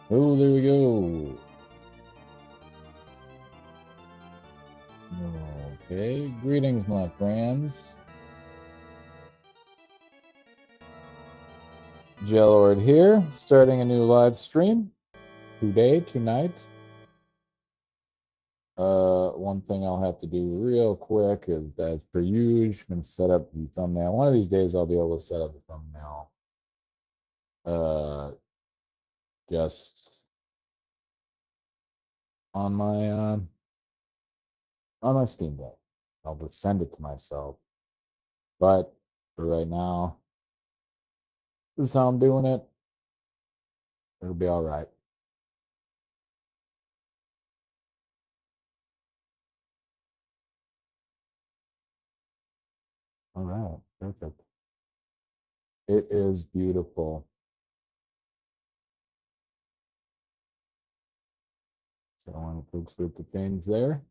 Oh, there we go. Okay, greetings, my friends. Jellord here, starting a new live stream tonight. One thing I'll have to do real quick is, as per usual, set up the thumbnail. One of these days, I'll be able to set up the thumbnail. Just on my Steam Deck. I'll just send it to myself. But for right now, this is how I'm doing it. It'll be all right. All right, perfect. It is beautiful. So I want to quick switch the change there.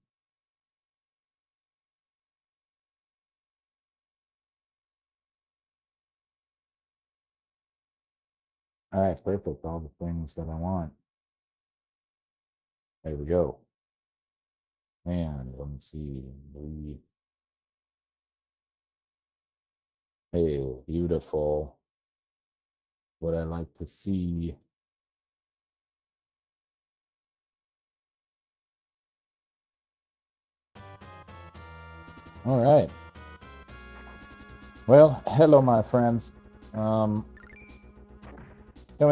All right, perfect. All the things that I want. There we go. And let me see. Hey, beautiful. What I like to see. All right. Well, hello, my friends. Coming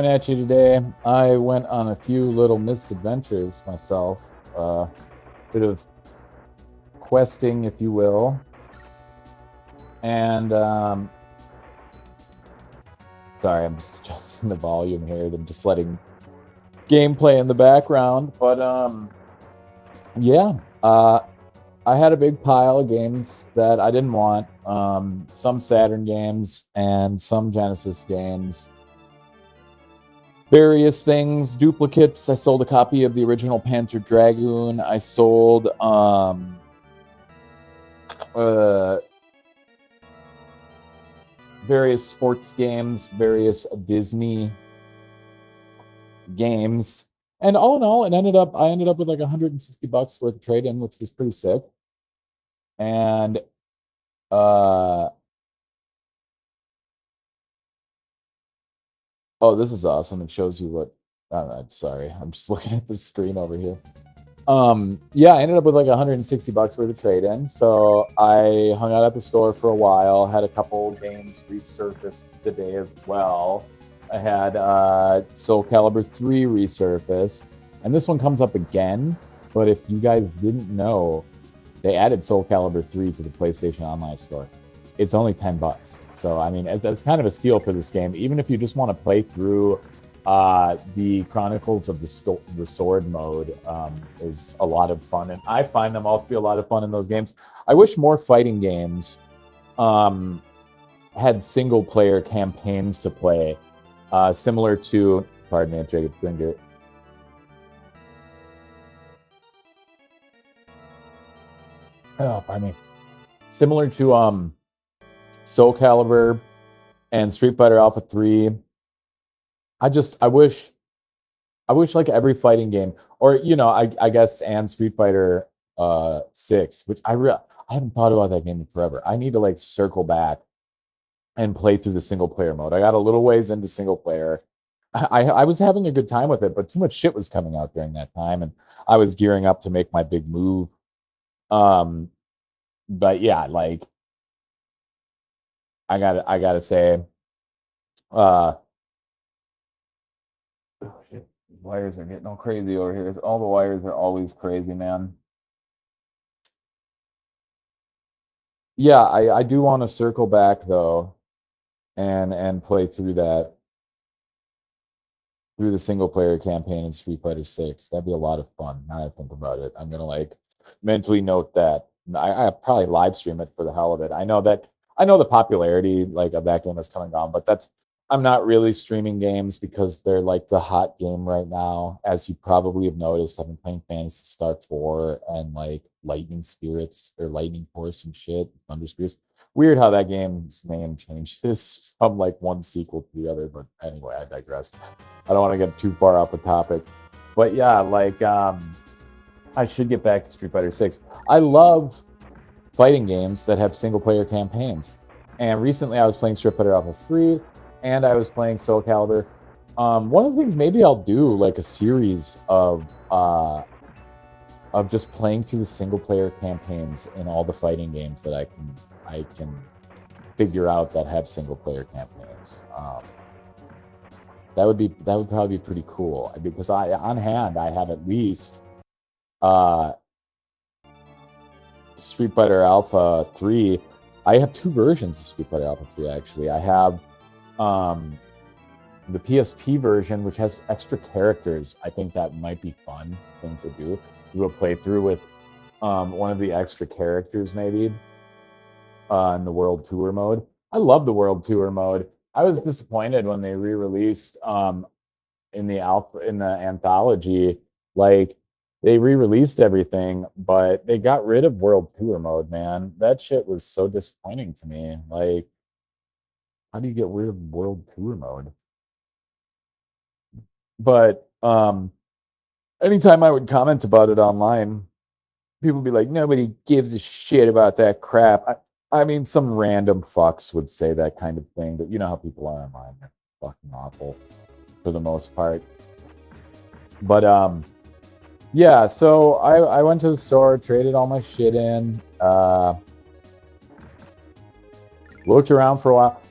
at you today. I went on a few little misadventures myself. Bit of questing, if you will. And sorry, I'm just adjusting the volume here. I'm just letting gameplay in the background. But yeah, I had a big pile of games that I didn't want. Some Saturn games and some Genesis games. Various things, duplicates. I sold a copy of the original Panzer Dragoon. I sold various sports games, various Disney games, and all in all, I ended up with like $160 worth of trade-in, which was pretty sick. And oh, this is awesome. It shows you what. Sorry, I'm just looking at the screen over here. Yeah, I ended up with like $160 worth of trade-in. So I hung out at the store for a while, had a couple games resurfaced today as well. I had Soul Calibur 3 resurface, and this one comes up again. But if you guys didn't know, they added Soul Calibur 3 to the PlayStation Online store. It's only $10. So I mean, that's kind of a steal for this game. Even if you just want to play through the Chronicles of the Sword mode, is a lot of fun, and I find them all to be a lot of fun in those games. I wish more fighting games had single player campaigns to play, similar to, pardon me, Jacob Finger. Oh, pardon me. Similar to Soul Calibur and Street Fighter Alpha 3. I wish like every fighting game, or I guess, and Street Fighter 6, which I haven't thought about that game in forever. I need to like circle back and play through the single player mode. I got a little ways into single player. I was having a good time with it, but too much shit was coming out during that time, and I was gearing up to make my big move. But yeah, like I gotta say, oh shit, wires are getting all crazy over here. All the wires are always crazy, man. Yeah, I do want to circle back though, and play through the single player campaign in Street Fighter 6. That'd be a lot of fun. Now I think about it, I'm gonna like mentally note that. I probably live stream it for the hell of it. I know the popularity like of that game is coming down, but I'm not really streaming games because they're like the hot game right now. As you probably have noticed, I've been playing Phantasy Star 4 and like Lightning Spirits or Lightning Force and shit, Thunder Spirits. Weird how that game's name changes from like one sequel to the other, but anyway, I digressed. I don't want to get too far off the topic. But yeah, like I should get back to Street Fighter 6. I love fighting games that have single player campaigns. And recently I was playing Street Fighter Alpha 3 and I was playing Soul Calibur. One of the things maybe I'll do like a series of just playing through the single player campaigns in all the fighting games that I can figure out that have single player campaigns. That would probably be pretty cool because on hand I have at least Street Fighter Alpha 3. I have two versions of Street Fighter Alpha 3 actually. I have the PSP version, which has extra characters. I think that might be fun thing to do. Do a playthrough with one of the extra characters maybe in the World Tour mode. I love the World Tour mode. I was disappointed when they re-released in the anthology, like they re-released everything, but they got rid of World Tour mode, man. That shit was so disappointing to me. Like, how do you get rid of World Tour mode? But anytime I would comment about it online, people would be like, nobody gives a shit about that crap. I mean, some random fucks would say that kind of thing, but you know how people are online. They're fucking awful for the most part. But yeah, so I went to the store, traded all my shit in, looked around for a while.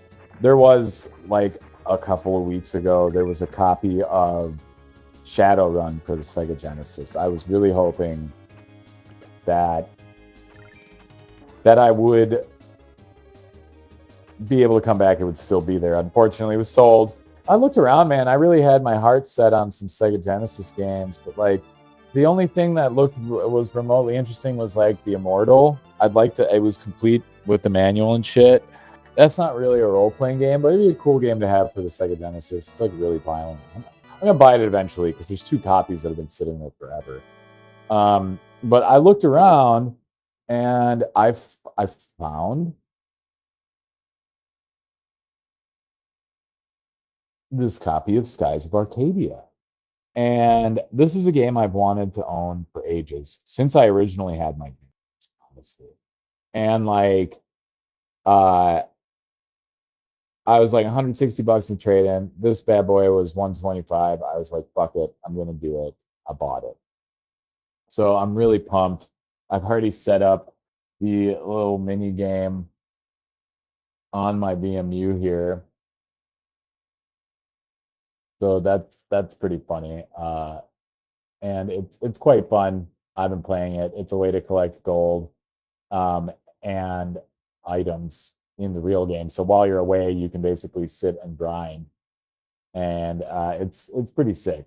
There was, like, a couple of weeks ago, there was a copy of Shadowrun for the Sega Genesis. I was really hoping that I would be able to come back. It would still be there. Unfortunately, it was sold. I looked around, man. I really had my heart set on some Sega Genesis games, but like the only thing that was remotely interesting was like the Immortal. It was complete with the manual and shit. That's not really a role-playing game, but it'd be a cool game to have for the Sega Genesis. It's like really violent. I'm gonna buy it eventually because there's two copies that have been sitting there forever. But I looked around and I found this copy of Skies of Arcadia. And this is a game I've wanted to own for ages, since I originally had my games, honestly. And like I was like $160 in trade-in. This bad boy was $125. I was like, fuck it, I'm gonna do it. I bought it. So I'm really pumped. I've already set up the little mini game on my VMU here. So that's pretty funny. And it's quite fun. I've been playing it. It's a way to collect gold and items in the real game. So while you're away, you can basically sit and grind. And it's pretty sick.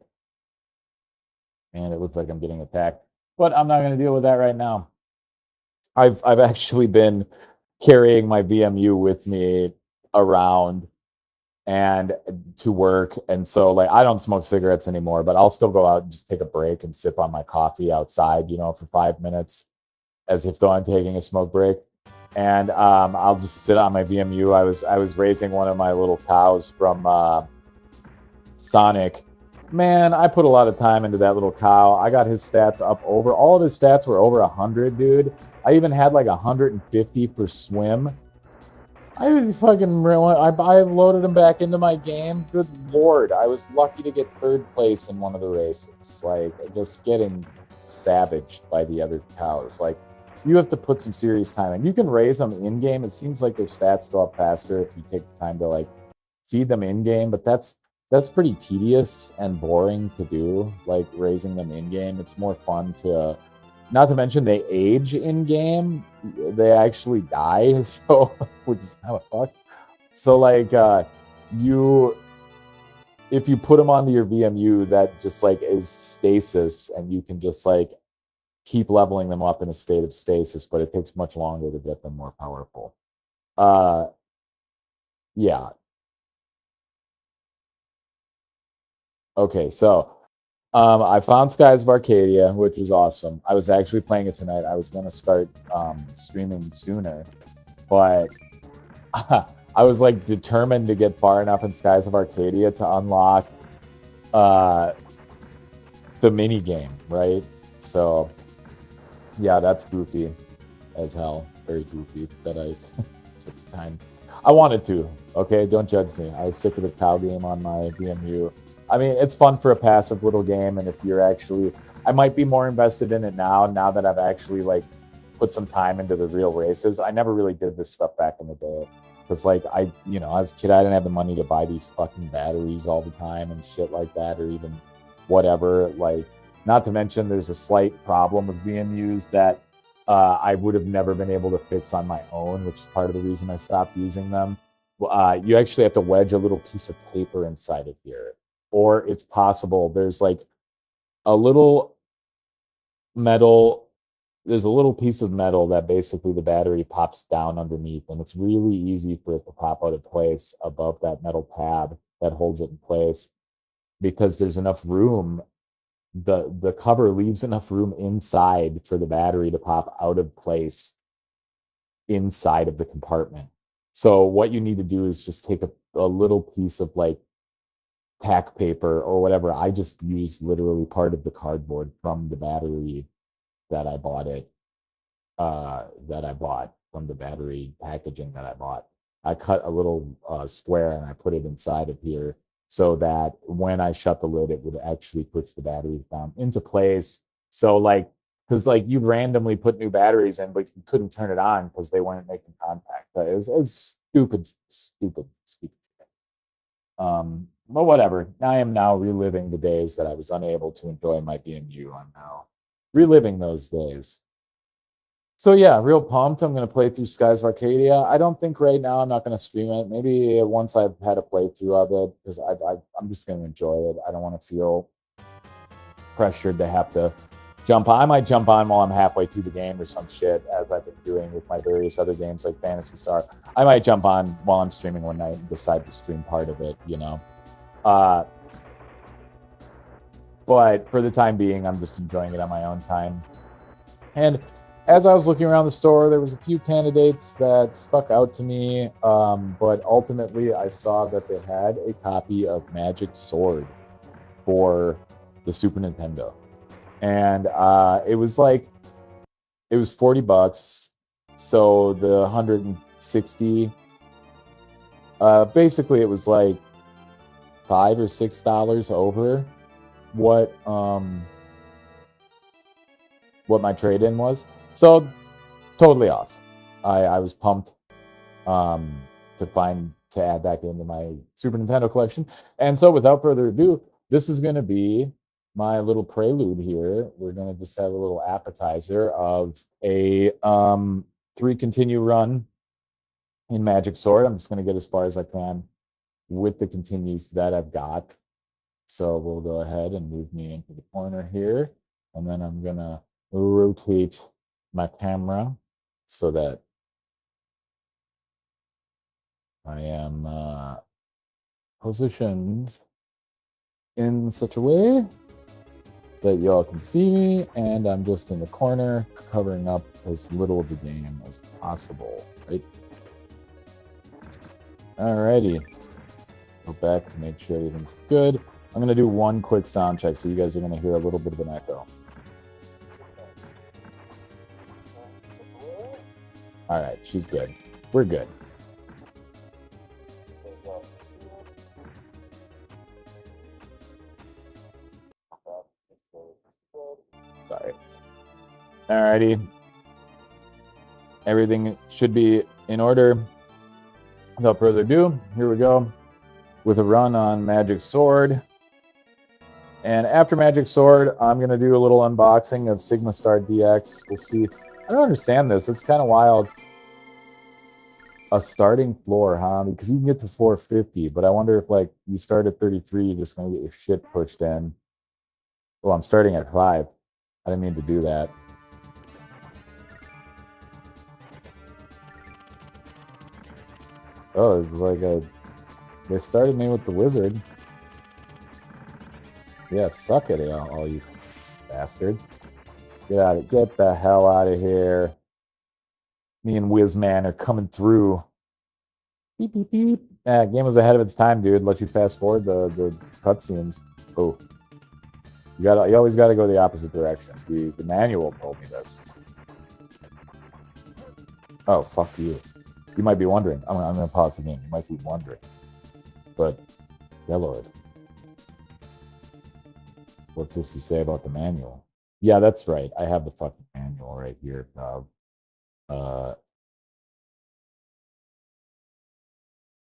And it looks like I'm getting attacked. But I'm not going to deal with that right now. I've actually been carrying my VMU with me around and to work, and so like I don't smoke cigarettes anymore, but I'll still go out and just take a break and sip on my coffee outside, for 5 minutes, as if though I'm taking a smoke break. And I'll just sit on my VMU. I was raising one of my little cows from Sonic. Man, I put a lot of time into that little cow. I got his stats up over, all of his stats were over 100, dude. I even had like 150 for swim. I loaded him back into my game. Good lord, I was lucky to get third place in one of the races. Like, just getting savaged by the other cows. Like, you have to put some serious time in. You can raise them in game. It seems like their stats go up faster if you take the time to like feed them in game, but that's pretty tedious and boring to do. Like raising them in game, it's more fun to. Not to mention they age in game. They actually die, so which is kind of fucked. So like if you put them onto your VMU, that just like is stasis, and you can just like keep leveling them up in a state of stasis, but it takes much longer to get them more powerful. Yeah. Okay, so I found Skies of Arcadia, which was awesome. I was actually playing it tonight. I was going to start streaming sooner, but I was like determined to get far enough in Skies of Arcadia to unlock the mini game, right? So yeah, that's goofy as hell. Very goofy that I took the time. I wanted to. Okay, don't judge me. I was sick of the cow game on my VMU. I mean, it's fun for a passive little game, and if you're actually, I might be more invested in it now that I've actually like put some time into the real races. I never really did this stuff back in the day. Because like as a kid, I didn't have the money to buy these fucking batteries all the time and shit like that, or even whatever. Like, not to mention, there's a slight problem with VMUs that I would have never been able to fix on my own, which is part of the reason I stopped using them. You actually have to wedge a little piece of paper inside of here, or it's possible there's like a little metal. There's a little piece of metal that basically the battery pops down underneath, and it's really easy for it to pop out of place above that metal tab that holds it in place because there's enough room. The cover leaves enough room inside for the battery to pop out of place inside of the compartment. So what you need to do is just take a little piece of like tack paper or whatever. I just use literally part of the cardboard from the battery that I bought from the battery packaging that I bought. I cut a little square and I put it inside of here so that when I shut the lid, it would actually push the batteries down into place. So like, because like you randomly put new batteries in, but you couldn't turn it on because they weren't making contact. It was stupid. But whatever. I am now reliving the days that I was unable to enjoy my BMU. I'm now reliving those days. So yeah, real pumped. I'm gonna play through Skies of Arcadia. I don't think right now I'm not gonna stream it. Maybe once I've had a playthrough of it, because I'm just gonna enjoy it. I don't want to feel pressured to have to jump on. I might jump on while I'm halfway through the game or some shit, as I've been doing with my various other games like Phantasy Star. I might jump on while I'm streaming one night and decide to stream part of it, But for the time being, I'm just enjoying it on my own time. And as I was looking around the store, there was a few candidates that stuck out to me, but ultimately I saw that they had a copy of Magic Sword for the Super Nintendo, and it was $40, so the 160, basically it was like $5 or $6 over what my trade-in was. So totally awesome. I was pumped to add back into my Super Nintendo collection. And so without further ado, this is going to be my little prelude here. We're going to just have a little appetizer of a 3-continue run in Magic Sword. I'm just going to get as far as I can with the continues that I've got. So we'll go ahead and move me into the corner here. And then I'm going to rotate my camera so that I am positioned in such a way that y'all can see me, and I'm just in the corner covering up as little of the game as possible, right? Alrighty. Go back to make sure everything's good. I'm going to do one quick sound check, so you guys are going to hear a little bit of an echo. All right, she's good. We're good. Sorry. Alrighty. Everything should be in order. Without further ado, here we go with a run on Magic Sword. And after Magic Sword, I'm going to do a little unboxing of Sigma Star DX. We'll see. I don't understand this. It's kind of wild. A starting floor, huh? Because you can get to 450, but I wonder if, like, you start at 33, you're just going to get your shit pushed in. Well, I'm starting at 5. I didn't mean to do that. Oh, it's like they started me with the wizard. Yeah, suck it, all you bastards. Get the hell out of here. Me and Wizman are coming through. Beep, beep, beep. Game was ahead of its time, dude. Let you fast forward the cutscenes. Oh. You always gotta go the opposite direction. The manual told me this. Oh, fuck you. You might be wondering. I'm gonna pause the game. You might be wondering. But, Jellord. What's this you say about the manual? Yeah, that's right. I have the fucking manual right here, dog.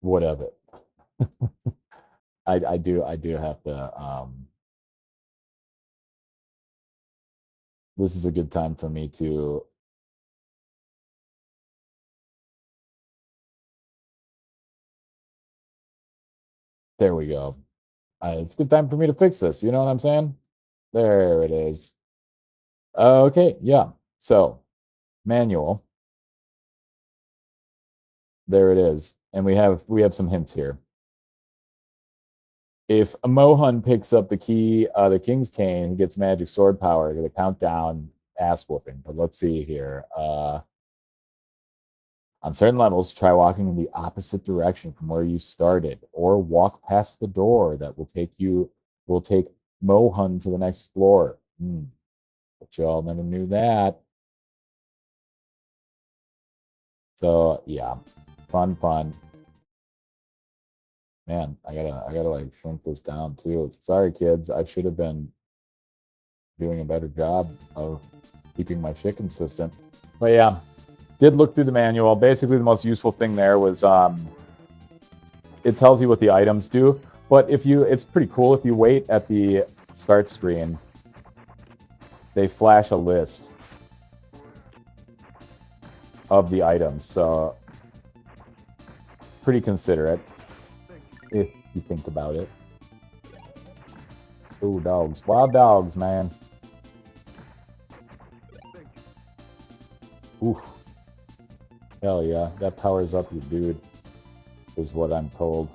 Whatever. I do have to this is a good time for me to there we go. It's a good time for me to fix this, you know what I'm saying? There it is. Okay, yeah. So, manual. There it is. And we have some hints here. If a Mohun picks up the key, the King's Cane, he gets magic sword power, the countdown ass whooping. But let's see here. On certain levels, try walking in the opposite direction from where you started, or walk past the door that will take Mohun to the next floor. But y'all never knew that. So yeah, fun. Man, I gotta like shrink this down too. Sorry, kids. I should have been doing a better job of keeping my shit consistent. But yeah, did look through the manual. Basically, the most useful thing there was it tells you what the items do. But it's pretty cool if you wait at the start screen, they flash a list of the items. So pretty considerate if you think about it. Ooh, dogs. Wild dogs, man. Ooh. Hell yeah. That powers up your dude, is what I'm told.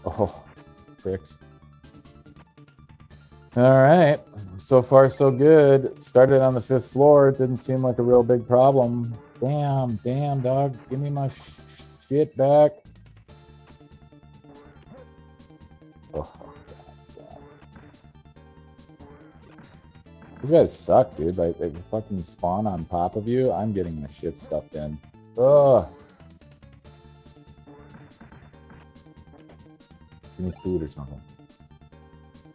Oh, tricks. All right. So far, so good. It started on the 5th floor. It didn't seem like a real big problem. Damn, dog. Give me my shit back. Oh, God. These guys suck, dude. Like, they fucking spawn on top of you. I'm getting my shit stuffed in. Ugh. Give me food or something.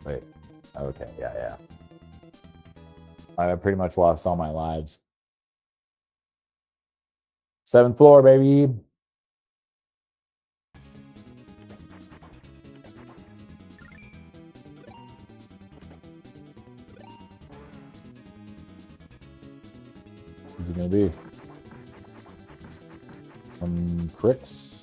Wait. Okay, yeah. I pretty much lost all my lives. 7th floor, baby. What's it gonna be? Some pricks.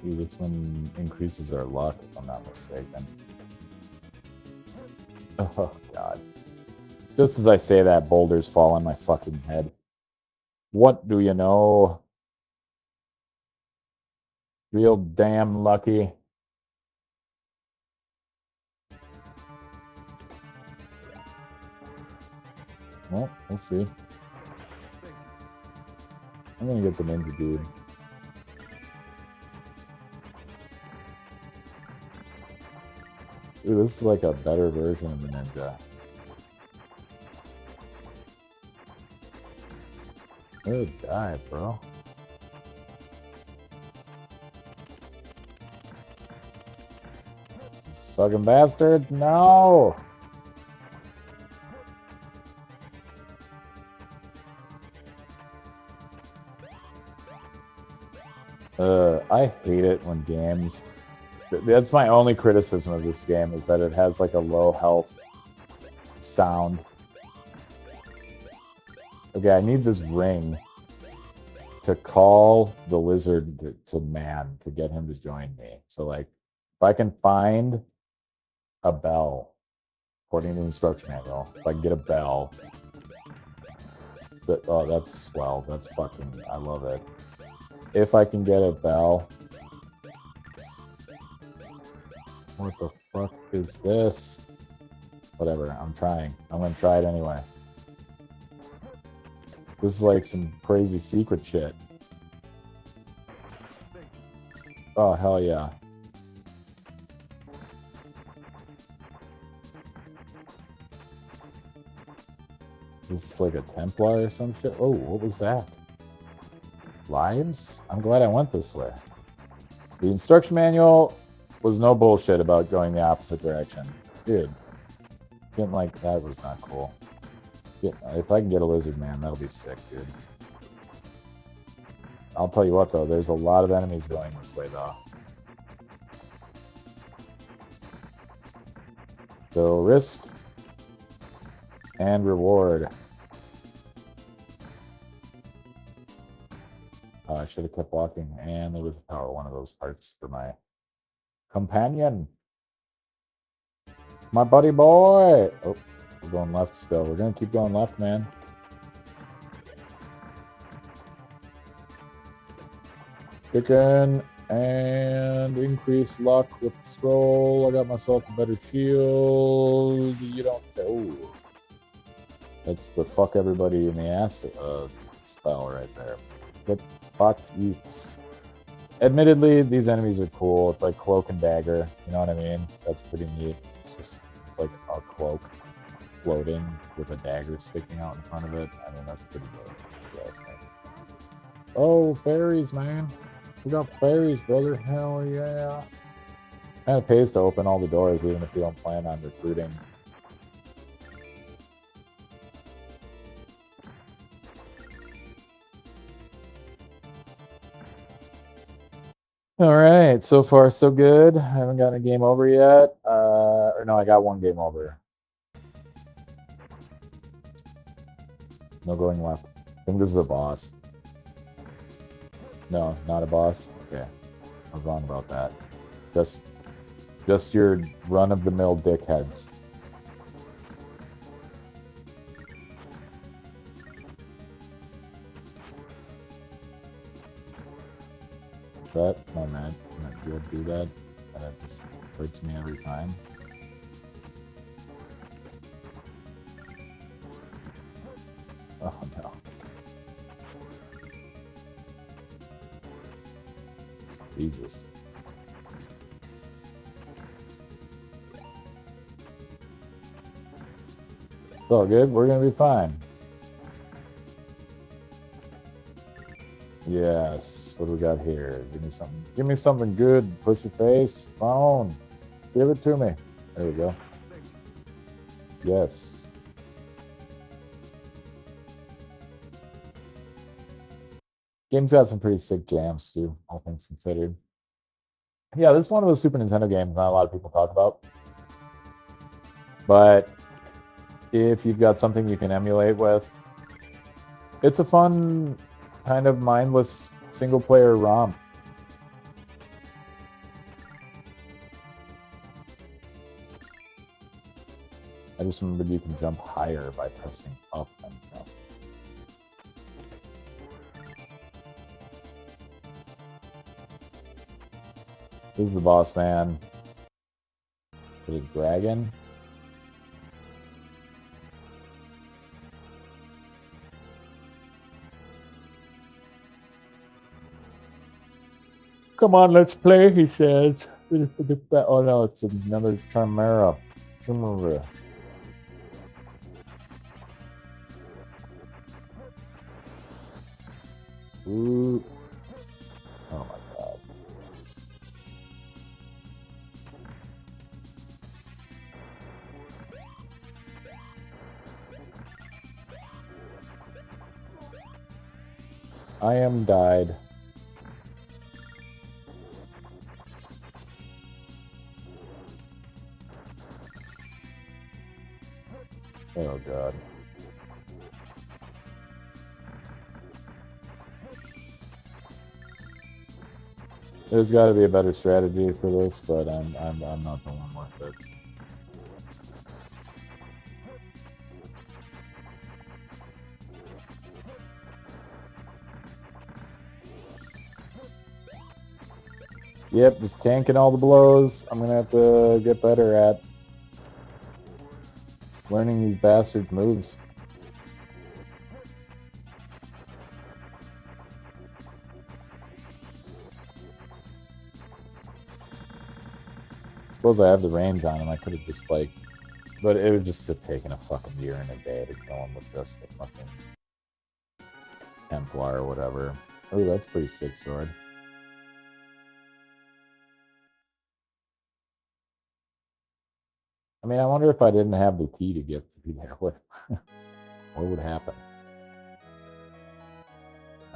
Dude, this one increases our luck, if I'm not mistaken. Oh, God. Just as I say that, boulders fall on my fucking head. What do you know? Real damn lucky. Well, we'll see. I'm gonna get the ninja dude. Ooh, this is like a better version of the ninja. Good guy, bro. This fucking bastard, no! I hate it when games... That's my only criticism of this game, is that it has like a low health sound. Okay, I need this ring to call the lizard to man to get him to join me. So like, if I can find a bell, according to the instruction manual, if I can get a bell, Oh, that's swell. That's fucking... I love it. If I can get it, Bell. What the fuck is this? Whatever, I'm trying. I'm gonna try it anyway. This is like some crazy secret shit. Oh, hell yeah. This is like a Templar or some shit. Oh, what was that? Lives? I'm glad I went this way. The instruction manual was no bullshit about going the opposite direction. Dude, getting like that was not cool. If I can get a lizard man, that'll be sick, dude. I'll tell you what, though, there's a lot of enemies going this way, though. So, risk and reward. I should have kept walking, and there was one of those hearts for my companion. My buddy boy! Oh, we're going left still. We're going to keep going left, man. Chicken and increase luck with the scroll. I got myself a better shield. You don't say. Oh, that's the fuck everybody in the ass spell right there. Get fucked eats. Admittedly, these enemies are cool. It's like cloak and dagger. You know what I mean? That's pretty neat. It's like a cloak floating with a dagger sticking out in front of it. I mean, that's pretty good. Yeah, oh, fairies, man. We got fairies, brother. Hell yeah. Kind of pays to open all the doors, even if you don't plan on recruiting. All right, so far so good. I haven't gotten a game over yet. Or no, I got one game over. No going left. I think this is a boss. No, not a boss. Okay, I was wrong about that. Just your run-of-the-mill dickheads. What's that? Oh man, I'm not be able to do that. And it just hurts me every time. Oh no. Jesus. It's all good. We're gonna be fine. Yes. What do we got here? Give me something. Give me something good, pussy face. Phone. Give it to me. There we go. Yes. Game's got some pretty sick jams too, all things considered. Yeah, this is one of those Super Nintendo games not a lot of people talk about. But if you've got something you can emulate with, it's a fun, kind of mindless single-player romp. I just remembered you can jump higher by pressing up and jump. Who's the boss man? Is it a dragon? Come on, let's play, he says. Oh no, it's another Chimera. Chimera. Ooh. Oh my god. I am died. Oh god. There's got to be a better strategy for this, but I'm not the one with it. Yep, just tanking all the blows. I'm gonna have to get better at learning these bastards' moves. Suppose I have the range on him. I could have just like, but it would just have taken a fucking year and a day to kill him with just the fucking Templar or whatever. Oh, that's pretty sick sword. I mean, I wonder if I didn't have the key to get through there, what would happen?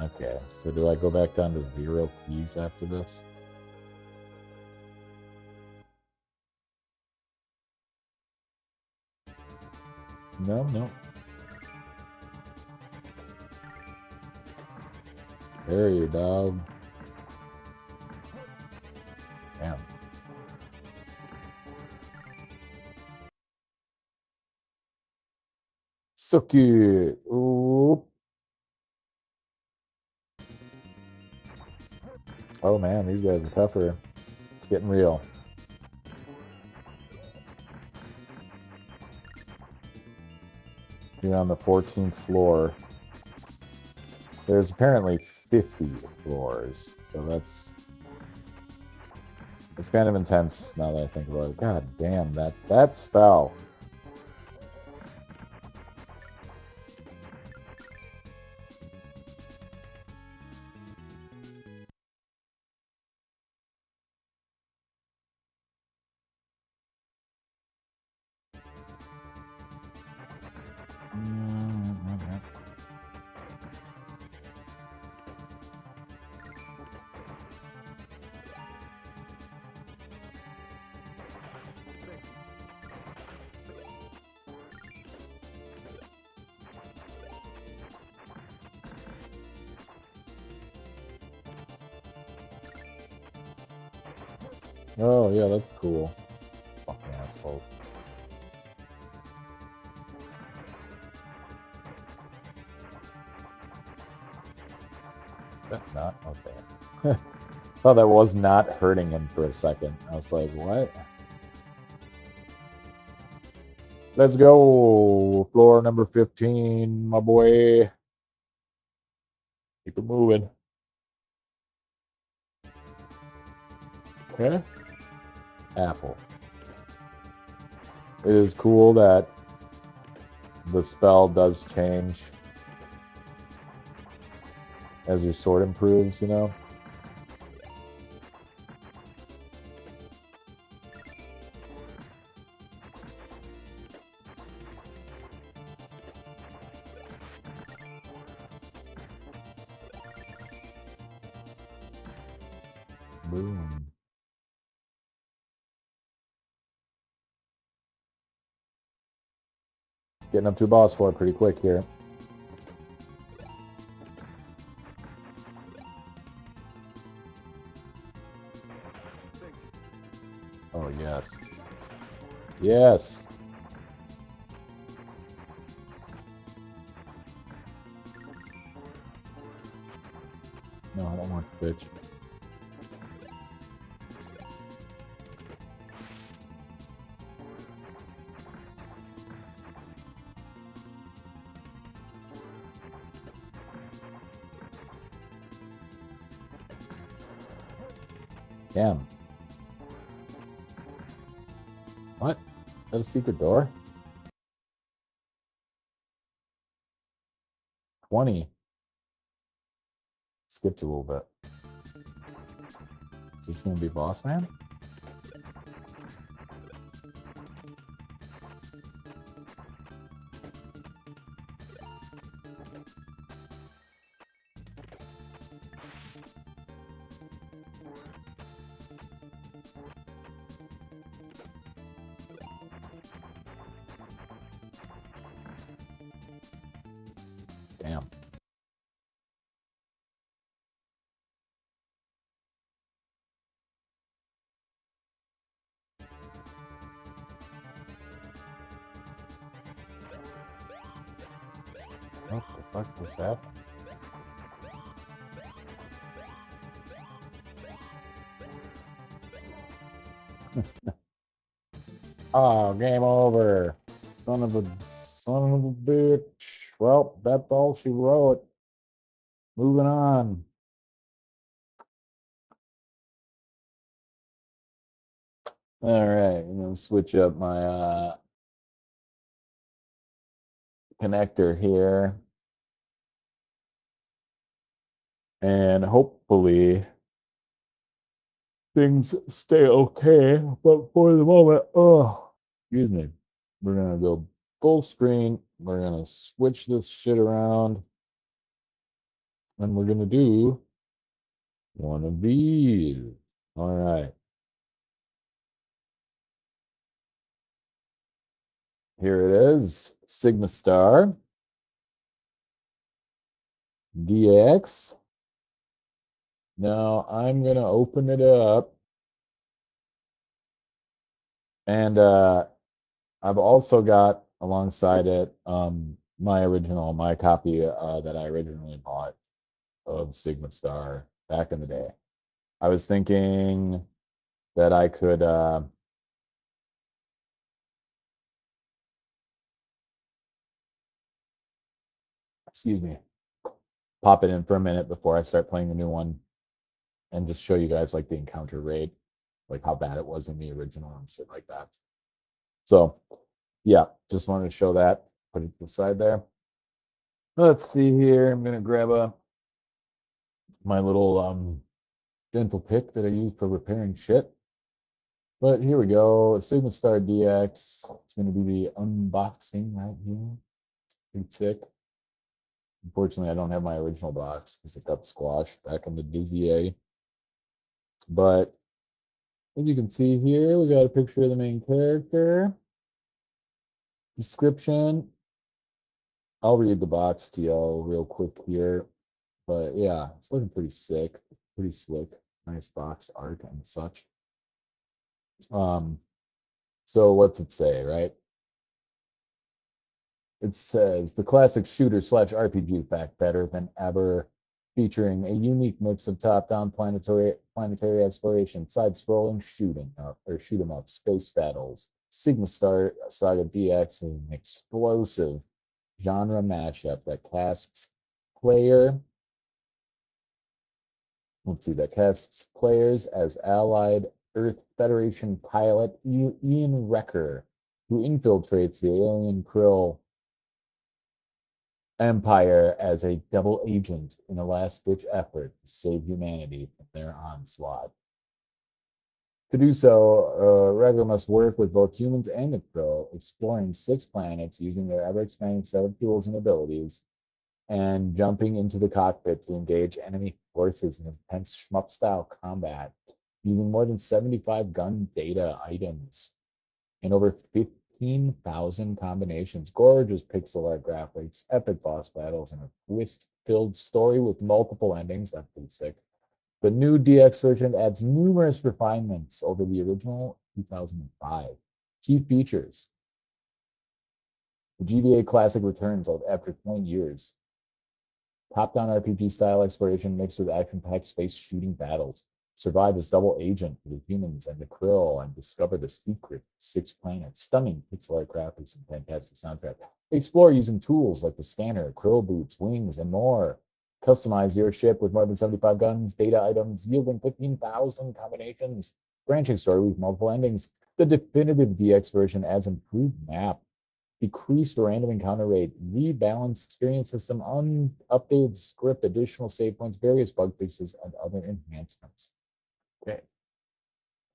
Okay, so do I go back down to 0 keys after this? No, no. There you dog. Damn. So cute. Ooh. Oh man, these guys are tougher. It's getting real. You're on the 14th floor. There's apparently 50 floors, so it's kind of intense now that I think about it. God damn, that spell. Oh yeah, that's cool. Fucking asshole. That's not okay. Thought that was not hurting him for a second. I was like, what? Let's go. Floor number 15, my boy. Keep it moving. Okay. Apple. It is cool that the spell does change as your sword improves, you know? Boom. Getting up to a boss fight pretty quick here. Oh, yes. Yes. No, I don't want the bitch. Damn. What? Is that a secret door? 20. Skipped a little bit. Is this gonna be boss man? Damn. What the fuck was that? Oh, game over. Son of a bitch. Well, that's all she wrote. Moving on. All right, I'm gonna switch up my connector here, and hopefully things stay okay. But for the moment, oh, excuse me, we're gonna go full screen. We're gonna switch this shit around, and we're gonna do one of these. All right, here it is, Sigma Star DX. Now I'm gonna open it up, and I've also got alongside it my copy that I originally bought of Sigma Star back in the day. I was thinking that I could excuse me, pop it in for a minute before I start playing the new one and just show you guys like the encounter rate, like how bad it was in the original and shit like that. So yeah, just wanted to show that, put it to the side there. Let's see here. I'm gonna grab my little dental pick that I use for repairing shit. But here we go, Sigma Star DX. It's going to be the unboxing right here. Pretty sick. Unfortunately, I don't have my original box because it got squashed back in the Dizzy A. But as you can see here, we got a picture of the main character. Description. I'll read the box to y'all real quick here. But yeah, it's looking pretty sick, pretty slick. Nice box art and such. Um, so what's it say, right? It says the classic shooter slash RPG fact better than ever, featuring a unique mix of top-down planetary exploration, side-scrolling shooting up or shoot 'em up, space battles. Sigma Star Saga DX is an explosive genre mashup that casts player. Let's see, that casts players as allied Earth Federation pilot Ian Wrecker, who infiltrates the alien Krill Empire as a double agent in a last-ditch effort to save humanity from their onslaught. To do so, Regla must work with both humans and the Krill, exploring 6 planets using their ever-expanding set of tools and abilities, and jumping into the cockpit to engage enemy forces in intense shmup-style combat, using more than 75 gun data items and over 15,000 combinations, gorgeous pixel art graphics, epic boss battles, and a twist-filled story with multiple endings. That's pretty sick. The new DX version adds numerous refinements over the original 2005. Key features. The GBA Classic returns after 20 years. Top-down RPG style exploration mixed with action-packed space shooting battles. Survive as double agent for the humans and the Krill and discover the secret 6 planets. Stunning pixel art graphics and fantastic soundtrack. Explore using tools like the scanner, Krill boots, wings, and more. Customize your ship with more than 75 guns, data items, yielding 15,000 combinations. Branching story with multiple endings. The definitive DX version adds improved map, decreased random encounter rate, rebalanced experience system, updated script, additional save points, various bug fixes, and other enhancements. Okay,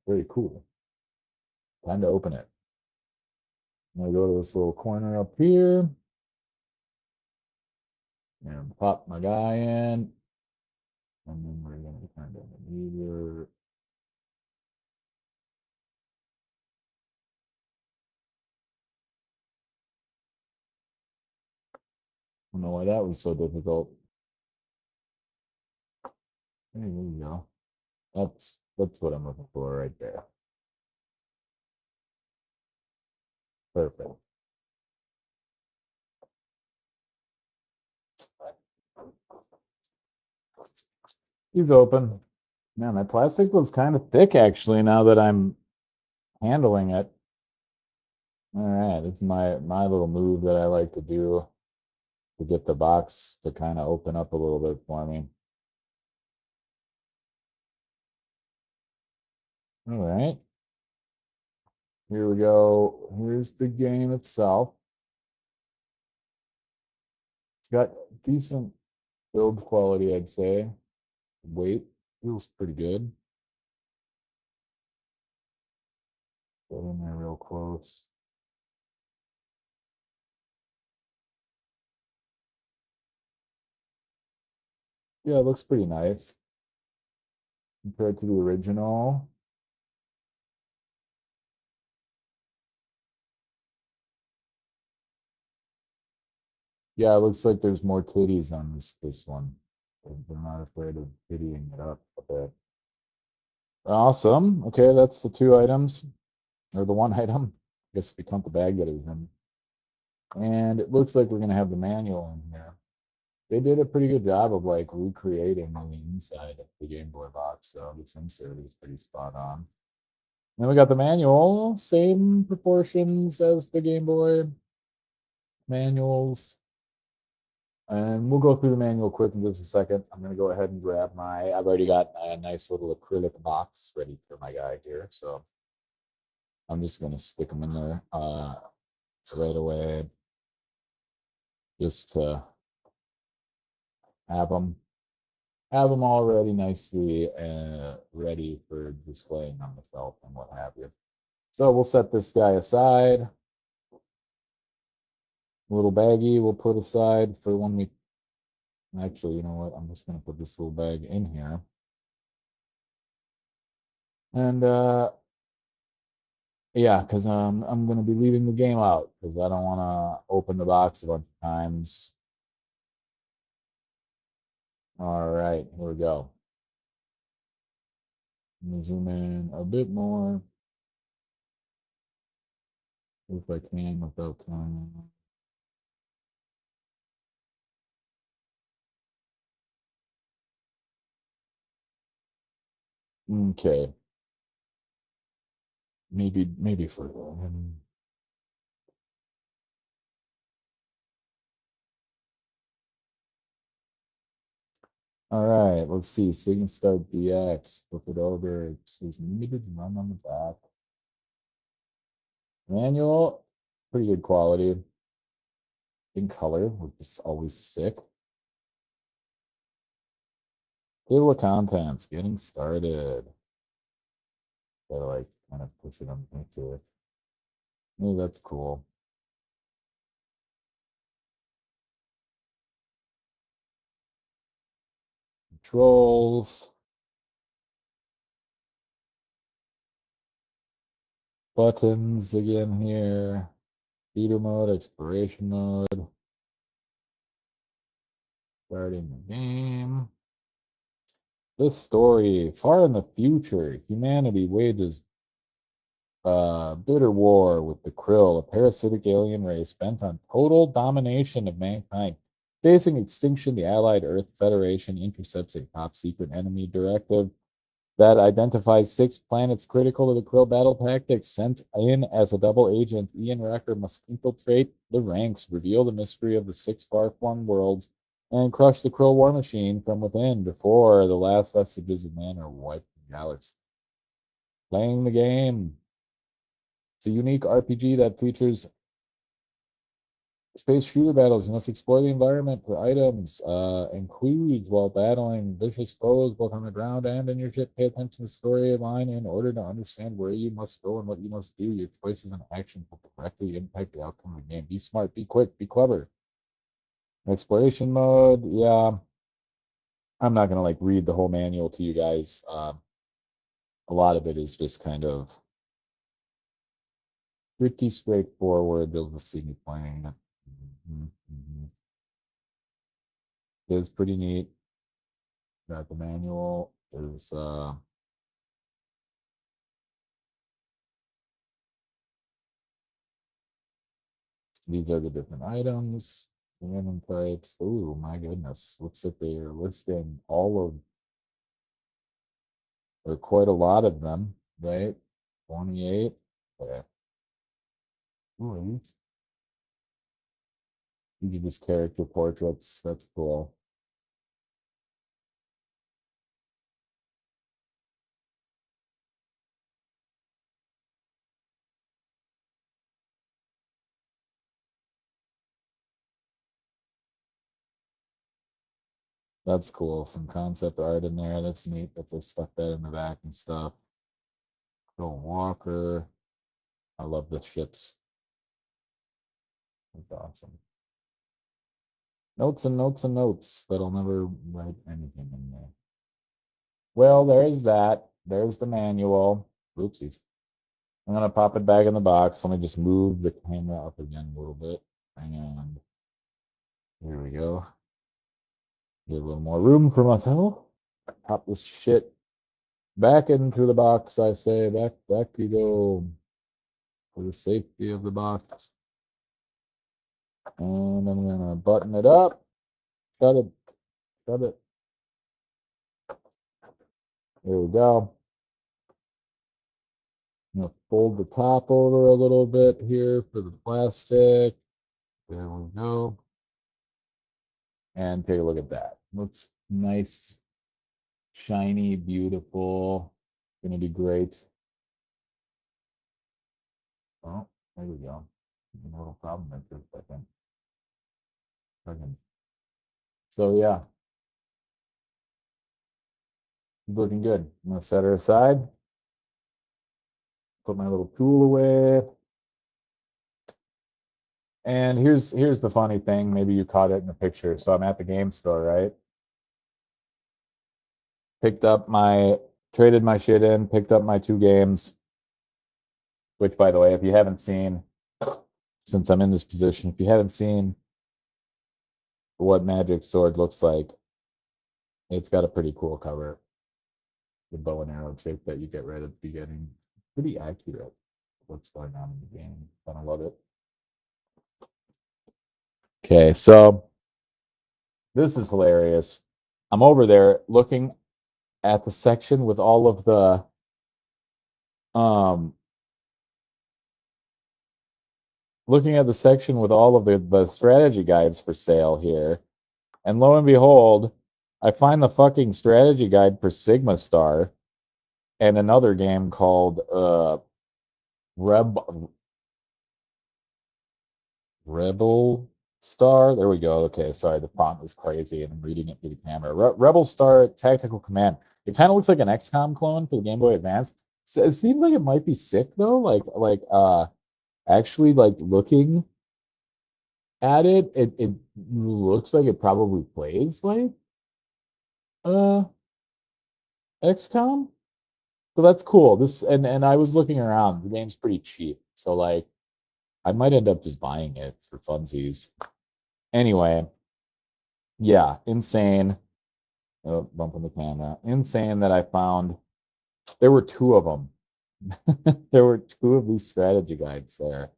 very cool. Time to open it. I'm gonna go to this little corner up here and pop my guy in. And then we're gonna kind of either I don't know why that was so difficult. There you go. That's what I'm looking for right there. Perfect. He's open. Man, that plastic was kind of thick actually. Now that I'm handling it. All right, this is my little move that I like to do to get the box to kind of open up a little bit for me. All right, here we go. Here's the game itself. It's got decent build quality, I'd say. Weight feels pretty good. Get in there real close. Yeah, it looks pretty nice compared to the original. Yeah, it looks like there's more titties on this one. They're not afraid of tittying it up a bit. Awesome. Okay, that's the two items, or the one item. I guess if you count the bag that it was in. And it looks like we're gonna have the manual in here. They did a pretty good job of like recreating the inside of the Game Boy box, so this insert is pretty spot on. Then we got the manual, same proportions as the Game Boy manuals. And we'll go through the manual quick in just a second. I'm going to go ahead and grab I've already got a nice little acrylic box ready for my guy here. So I'm just going to stick them in there right away just to have them already nicely ready for displaying on the shelf and what have you. So we'll set this guy aside. A little baggie we'll put aside for when we actually, you know what? I'm just going to put this little bag in here. And yeah, because I'm going to be leaving the game out because I don't want to open the box a bunch of times. All right, here we go. Let me zoom in a bit more if I can without turning. Okay, maybe further. All right, let's see. Signal Start DX. Flip it over. It says limited run on the back. Manual, pretty good quality. In color, which is always sick. Table of contents, getting started. Gotta like kind of push it into it. Oh, that's cool. Controls, buttons again here. Theater mode, exploration mode. Starting the game. This story, far in the future, humanity wages bitter war with the Krill, a parasitic alien race bent on total domination of mankind. Facing extinction, the Allied Earth Federation intercepts a top secret enemy directive that identifies 6 planets critical to the Krill battle tactics. Sent in as a double agent, Ian Wrecker must infiltrate the ranks, reveal the mystery of the 6 far-flung worlds, and crush the Krill war machine from within before the last vestiges of man are wiped from the galaxy. Playing the game. It's a unique RPG that features space shooter battles. You must explore the environment for items and clues while battling vicious foes both on the ground and in your ship. Pay attention to the storyline in order to understand where you must go and what you must do. Your choices and actions will directly impact the outcome of the game. Be smart, be quick, be clever. Exploration mode, yeah. I'm not gonna like read the whole manual to you guys. A lot of it is just kind of pretty straightforward. They'll just see me playing it. It's pretty neat. Got the manual is these are the different items, random types. Oh my goodness. Looks like they're listing all of or quite a lot of them, right? 28. Okay. Ooh, these are just character portraits. That's cool. That's cool. Some concept art in there. That's neat that they stuck that in the back and stuff. Joel Walker. I love the ships. That's awesome. Notes and notes and notes that I'll never write anything in there. Well, there's that. There's the manual. Oopsies. I'm gonna pop it back in the box. Let me just move the camera up again a little bit. And here we go. Get a little more room for myself. Pop this shit back into the box, I say. Back you go. For the safety of the box. And I'm gonna button it up. Shut it. Shut it. There we go. I'm gonna fold the top over a little bit here for the plastic. There we go. And take a look at that. Looks nice, shiny, beautiful. Gonna be great. Oh, there we go. A little problem there for a second. So yeah, looking good. I'm gonna set her aside. Put my little tool away. And here's the funny thing. Maybe you caught it in the picture. So I'm at the game store, right? Traded my shit in, picked up my 2 games. Which, by the way, if you haven't seen, since I'm in this position, if you haven't seen what Magic Sword looks like, it's got a pretty cool cover. The bow and arrow shape that you get right at the beginning. Pretty accurate what's going on in the game. I love it. Okay, so this is hilarious. I'm over there looking at the section with all of the strategy guides for sale here. And lo and behold, I find the fucking strategy guide for Sigma Star and another game called Rebel Star. There we go. Okay, sorry, the font was crazy and I'm reading it through the camera. Rebel Star Tactical Command. It kind of looks like an XCOM clone for the Game Boy Advance. So it seems like it might be sick though. Actually like looking at it, it looks like it probably plays like uh XCOM. So that's cool. This and I was looking around. The game's pretty cheap. So like I might end up just buying it for funsies. Anyway, yeah, insane. Oh, bumping the camera. Insane that I found there were 2 of them. There were 2 of these strategy guides there.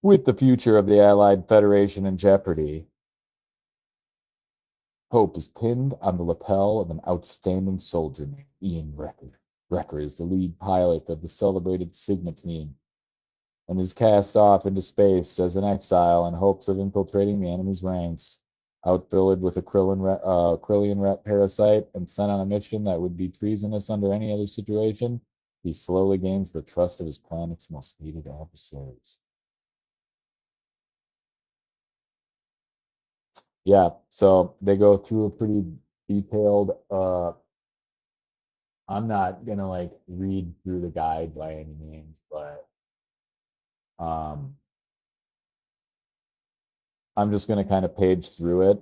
With the future of the Allied Federation in jeopardy, hope is pinned on the lapel of an outstanding soldier named Ian Recker. Recker is the lead pilot of the celebrated Sigma team and is cast off into space as an exile in hopes of infiltrating the enemy's ranks. Outfitted with a Krillian rat parasite and sent on a mission that would be treasonous under any other situation, he slowly gains the trust of his planet's most hated adversaries. Yeah, so they go through a pretty detailed I'm not gonna like read through the guide by any means, but um I'm just gonna kind of page through it,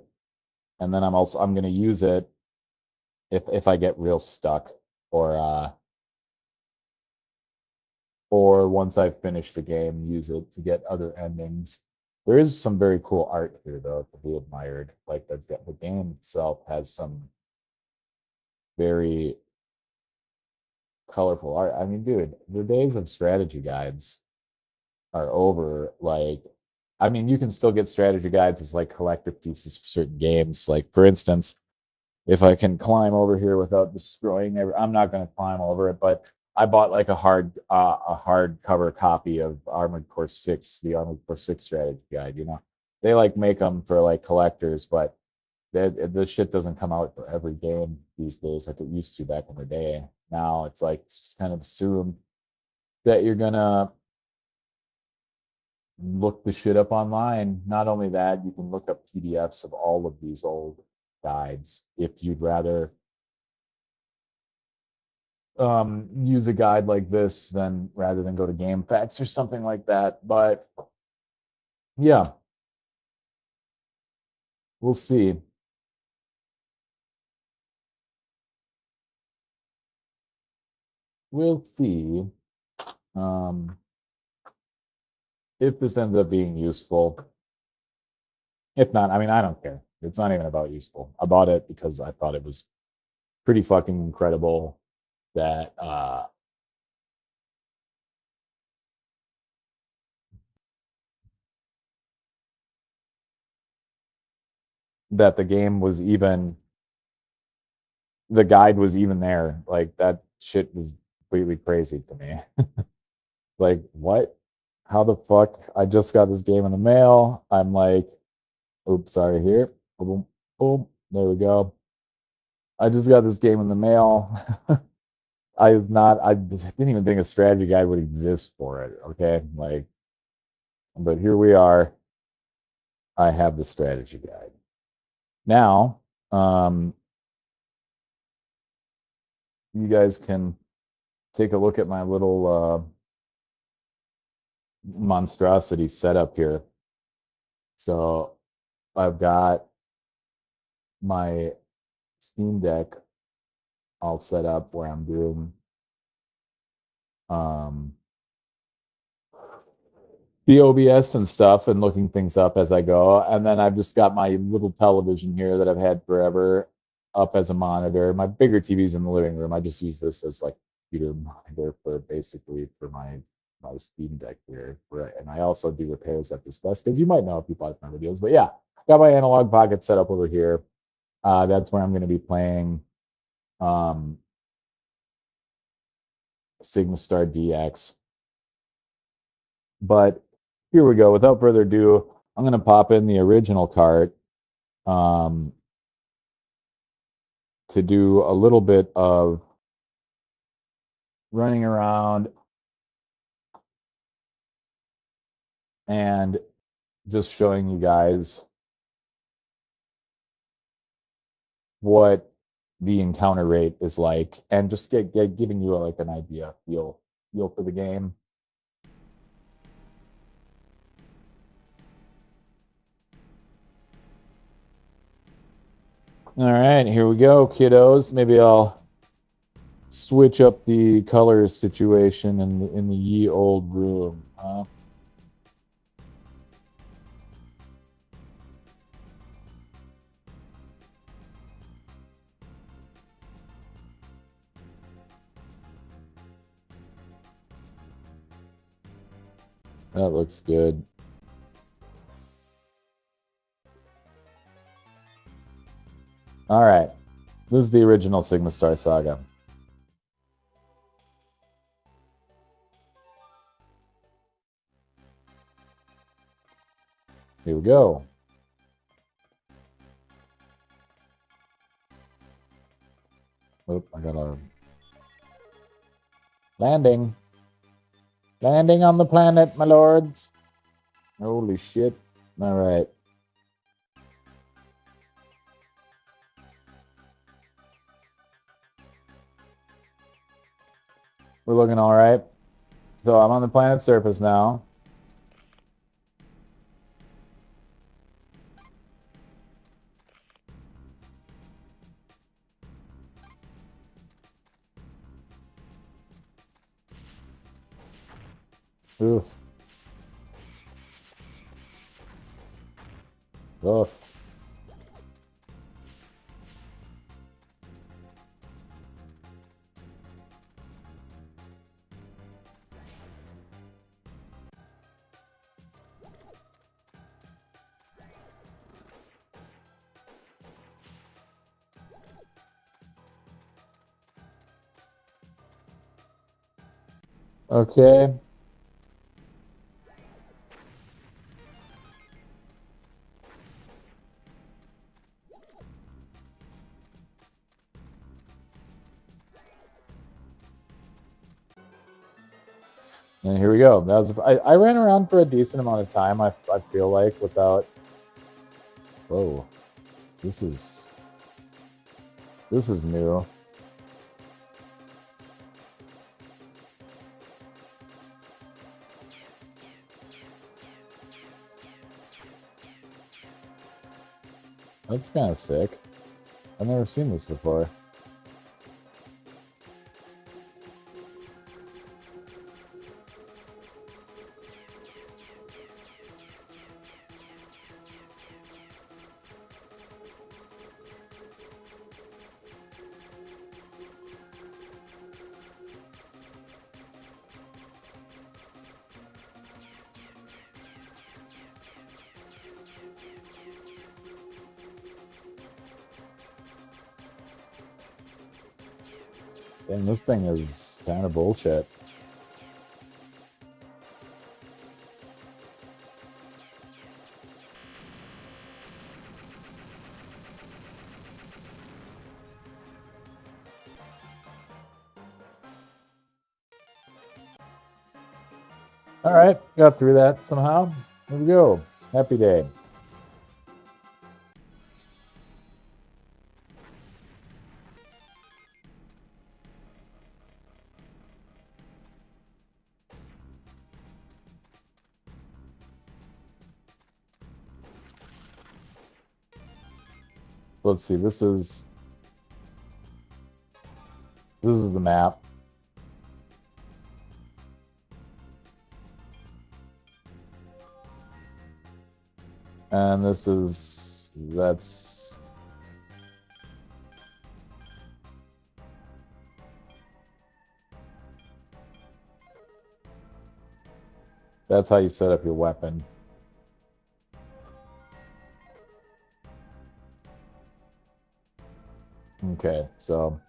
and then I'm gonna use it if I get real stuck or once I've finished the game, use it to get other endings. There is some very cool art here though to be admired. Like the game itself has some very colorful art. I mean, dude, the days of strategy guides are over. Like, I mean, you can still get strategy guides as like collector pieces for certain games. Like, for instance, if I can climb over here without destroying I'm not going to climb over it, but I bought like a hardcover copy of Armored Core 6, the Armored Core 6 strategy guide. You know, they like make them for like collectors, but this shit doesn't come out for every game these days like it used to back in the day. Now it's like it's just kind of assumed that you're gonna look the shit up online. Not only that, you can look up PDFs of all of these old guides if you'd rather use a guide like this than rather than go to GameFAQs or something like that. But yeah, we'll see. We'll see if this ends up being useful. If not, I mean, I don't care. It's not even about useful. I bought it because I thought it was pretty fucking incredible that that the game was even the guide was even there. Like that shit was completely crazy to me. Like what? How the fuck? I just got this game in the mail. I'm like, oops, sorry here. Boom, boom. There we go. I just got this game in the mail. I didn't even think a strategy guide would exist for it. Okay. Like, but here we are. I have the strategy guide. Now, you guys can take a look at my little monstrosity setup here. So I've got my Steam Deck all set up where I'm doing the OBS and stuff and looking things up as I go. And then I've just got my little television here that I've had forever up as a monitor. My bigger TV's in the living room. I just use this as like computer monitor for basically for my Steam Deck here. Right. And I also do repairs at this desk, as you might know if you watch my videos. But yeah, got my analog pocket set up over here. That's where I'm going to be playing Sigma Star DX. But here we go. Without further ado, I'm going to pop in the original cart to do a little bit of running around and just showing you guys what the encounter rate is like and just giving you like an idea, feel for the game. All right, here we go, kiddos. Maybe I'll switch up the color situation in the ye old room. That looks good. All right, this is the original Sigma Star Saga. Here we go. Oop, I got a landing. Landing on the planet, my lords. Holy shit. All right. We're looking all right. So I'm on the planet's surface now. Oof. Oof. Okay. And here we go. That was I ran around for a decent amount of time. I feel like without. Whoa, this is new. That's kind of sick. I've never seen this before. And this thing is kind of bullshit. All right, got through that somehow. Here we go. Happy day. Let's see. This is the map. And this is that's how you set up your weapon. Okay, so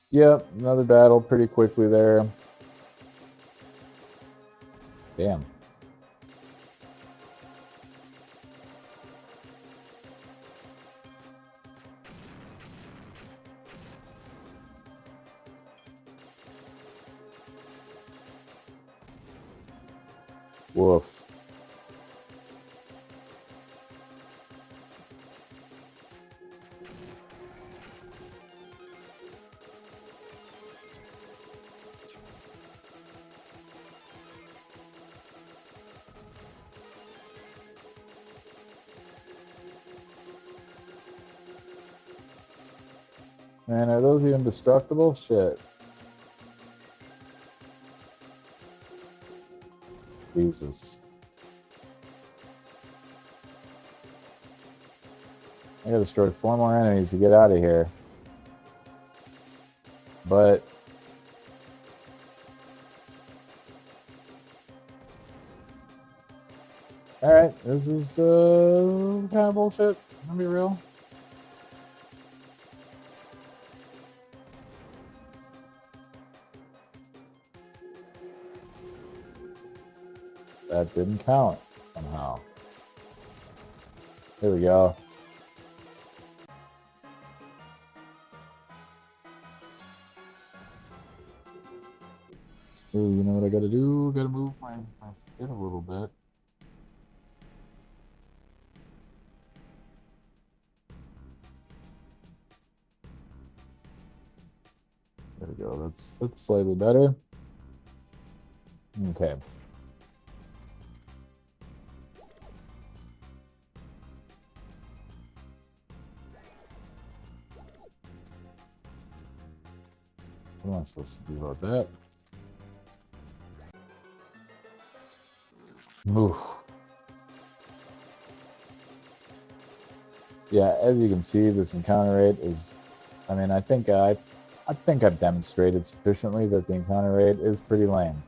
yep, another battle pretty quickly there. Damn. Woof. Man, are those even destructible? Shit. Jesus. I gotta destroy 4 more enemies to get out of here. But all right, this is kind of bullshit. I'll be real. That didn't count somehow. Here we go. Ooh, you know what I gotta do? Gotta move my shit a little bit. There we go. That's slightly better. Okay. What am I supposed to do about that? Move. Yeah, as you can see, this encounter rate is. I mean, I think I've demonstrated sufficiently that the encounter rate is pretty lame.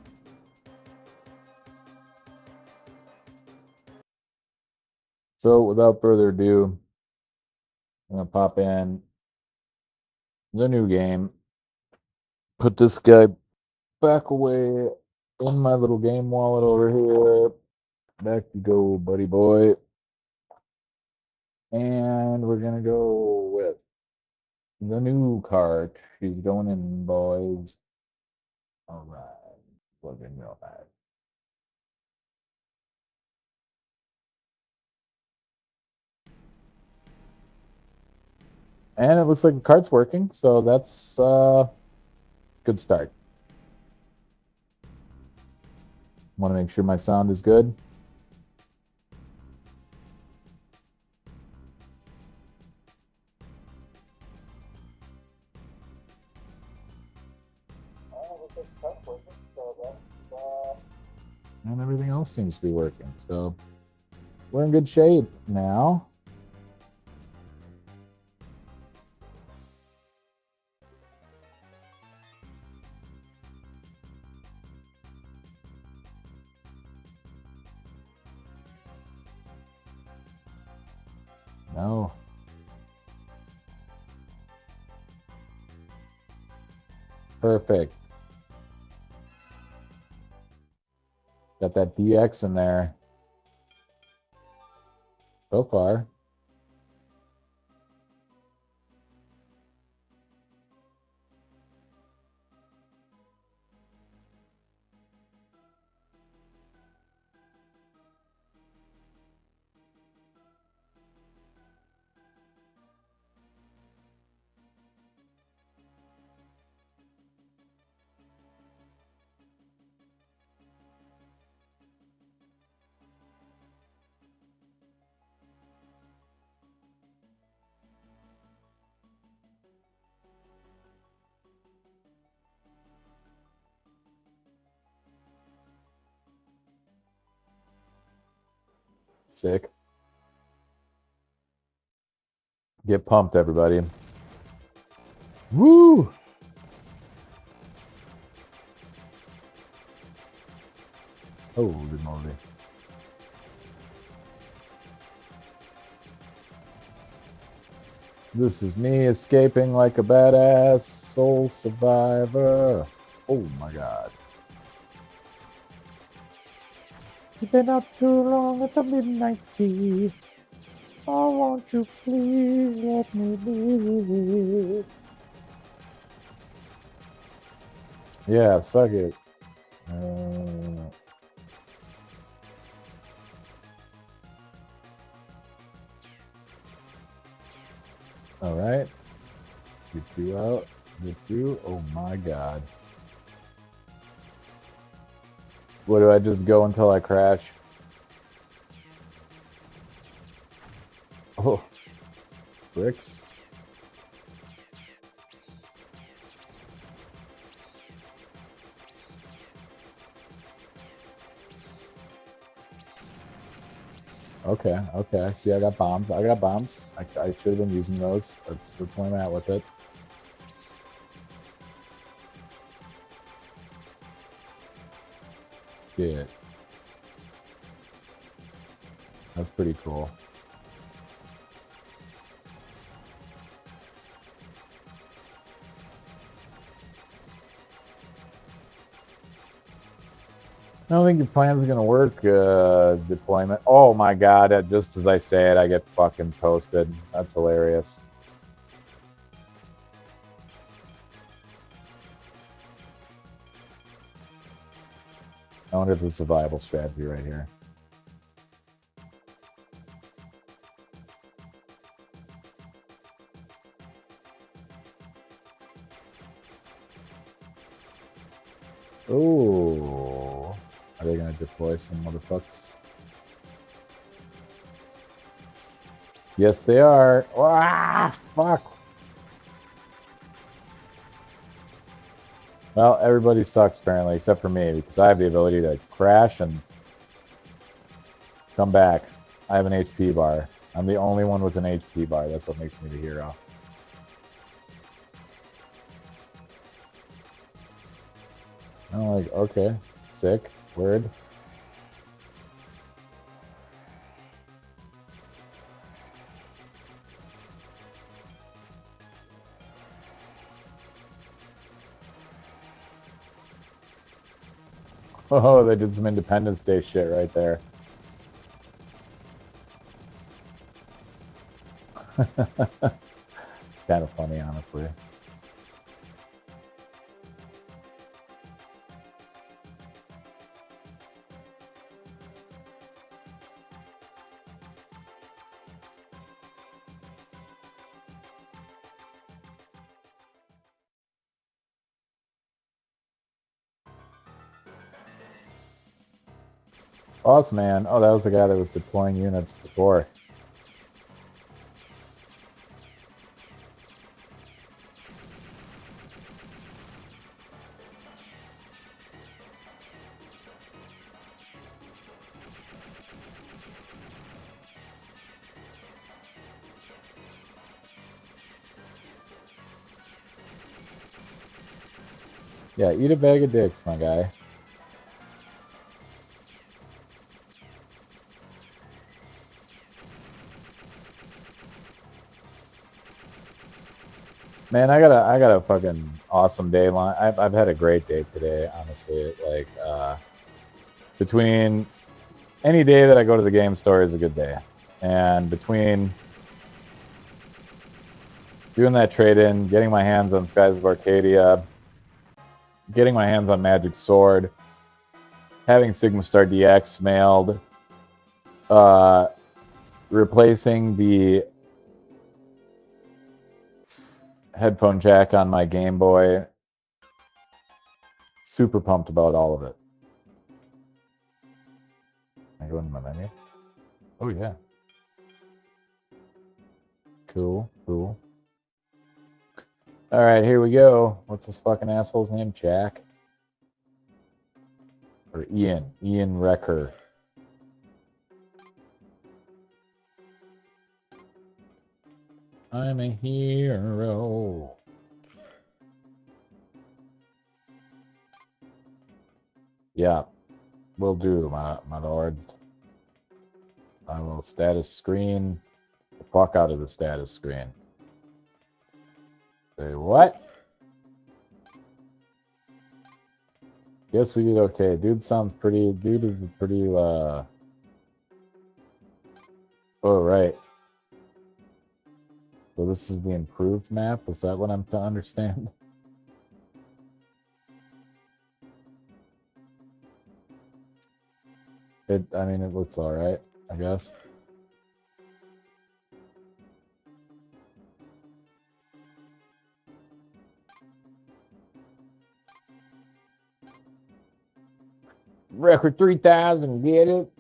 So, without further ado, I'm gonna pop in the new game. Put this guy back away in my little game wallet over here. Back you go, buddy boy. And we're gonna go with the new cart. She's going in, boys. All right, plug in real fast. And it looks like the cart's working, so that's good start. Want to make sure my sound is good. Looks like the cart's working, so that's and everything else seems to be working. So we're in good shape now. No. Perfect. Got that DX in there. So far. Sick. Get pumped, everybody. Woo! Holy moly. This is me escaping like a badass soul survivor. Oh my god. You've been up too long at the midnight sea. Oh, won't you please let me be? Yeah, suck it. All right. Get you out. Get you. Oh my god. What do I just go until I crash? Oh. Bricks. Okay, okay. See, I got bombs. I got bombs. I should have been using those. That's where I'm at with it. Shit. That's pretty cool. I don't think your plan's gonna work, deployment. Oh my god, just as I say it, I get fucking toasted. That's hilarious. I wonder if it's a survival strategy right here. Oh, are they gonna deploy some motherfuckers? Yes, they are. Ah, fuck. Well, everybody sucks apparently, except for me, because I have the ability to crash and come back. I have an HP bar. I'm the only one with an HP bar. That's what makes me the hero. I'm like, okay, sick, word. Oh, they did some Independence Day shit right there. It's kind of funny, honestly. Boss man. Oh, that was the guy that was deploying units before. Yeah, eat a bag of dicks, my guy. Man, I got a fucking awesome day. I've had a great day today, honestly. Like, between any day that I go to the game store is a good day, and between doing that trade-in, getting my hands on Skies of Arcadia, getting my hands on Magic Sword, having Sigma Star DX mailed, replacing the headphone jack on my Game Boy. Super pumped about all of it. Can I go into my menu? Oh, yeah. Cool, cool. All right, here we go. What's this fucking asshole's name? Jack? Or Ian? Ian Wrecker. I'm a hero. Yeah, will do, my lord. I will status screen the fuck out of the status screen. Say what? Guess we did okay. Dude sounds pretty. Dude is pretty. Oh right. So this is the improved map. Is that what I'm to understand? I mean, it looks all right, I guess. Record 3000, get it?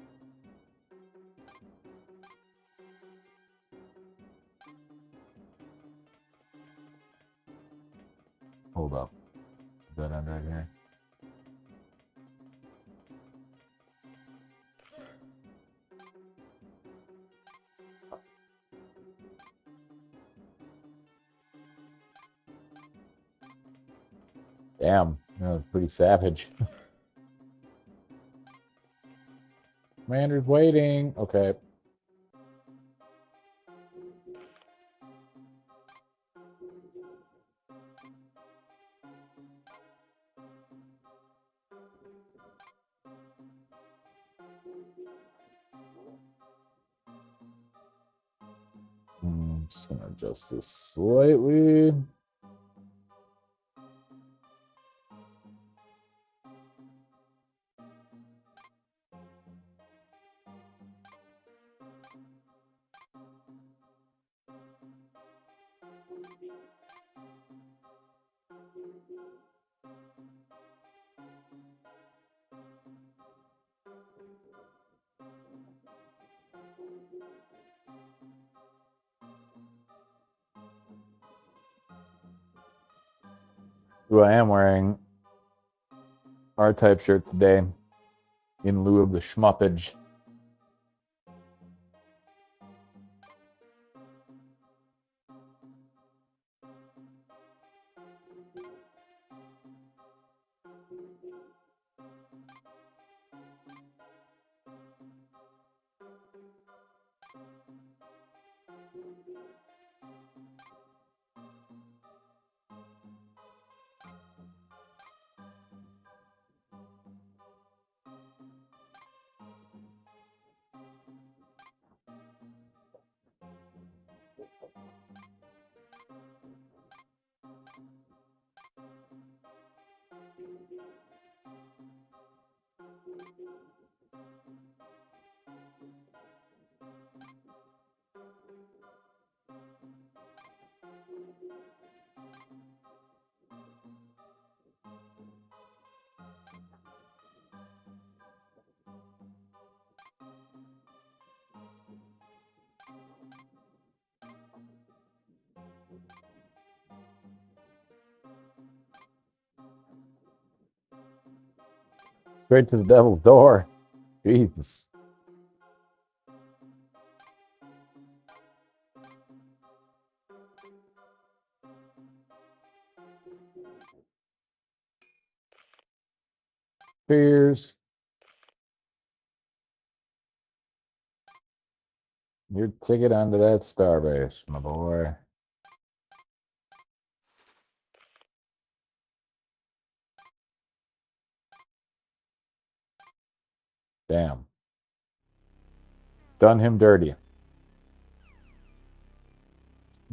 Hold up. Is that end right here? Damn, that was pretty savage. Commander's waiting. Okay. I'm just gonna adjust this slightly. Ooh, I am wearing R-Type shirt today in lieu of the schmuppage. Straight to the devil's door. Jesus. Cheers. Your ticket onto that starbase, my boy. Damn. Done him dirty.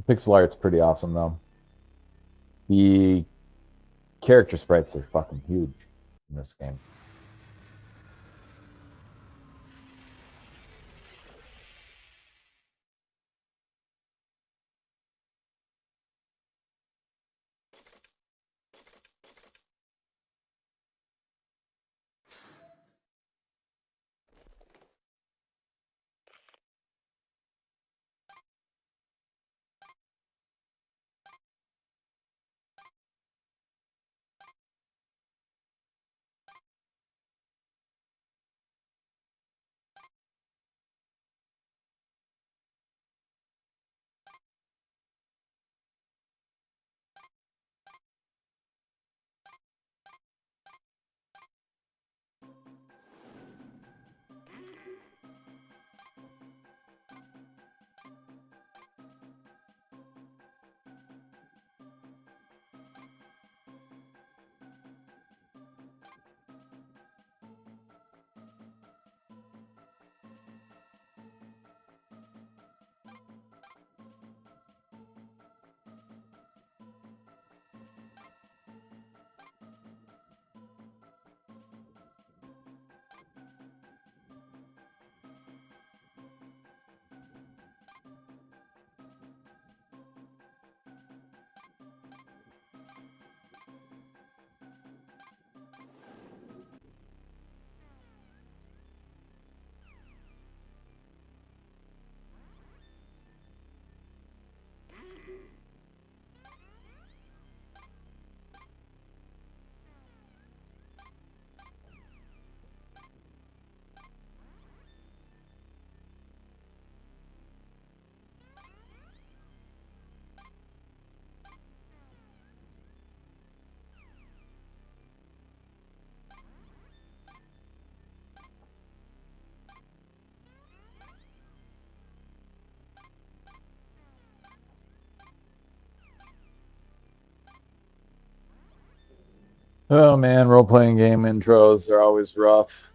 Pixel art's pretty awesome, though. The character sprites are fucking huge in this game. Oh man, role-playing game intros are always rough.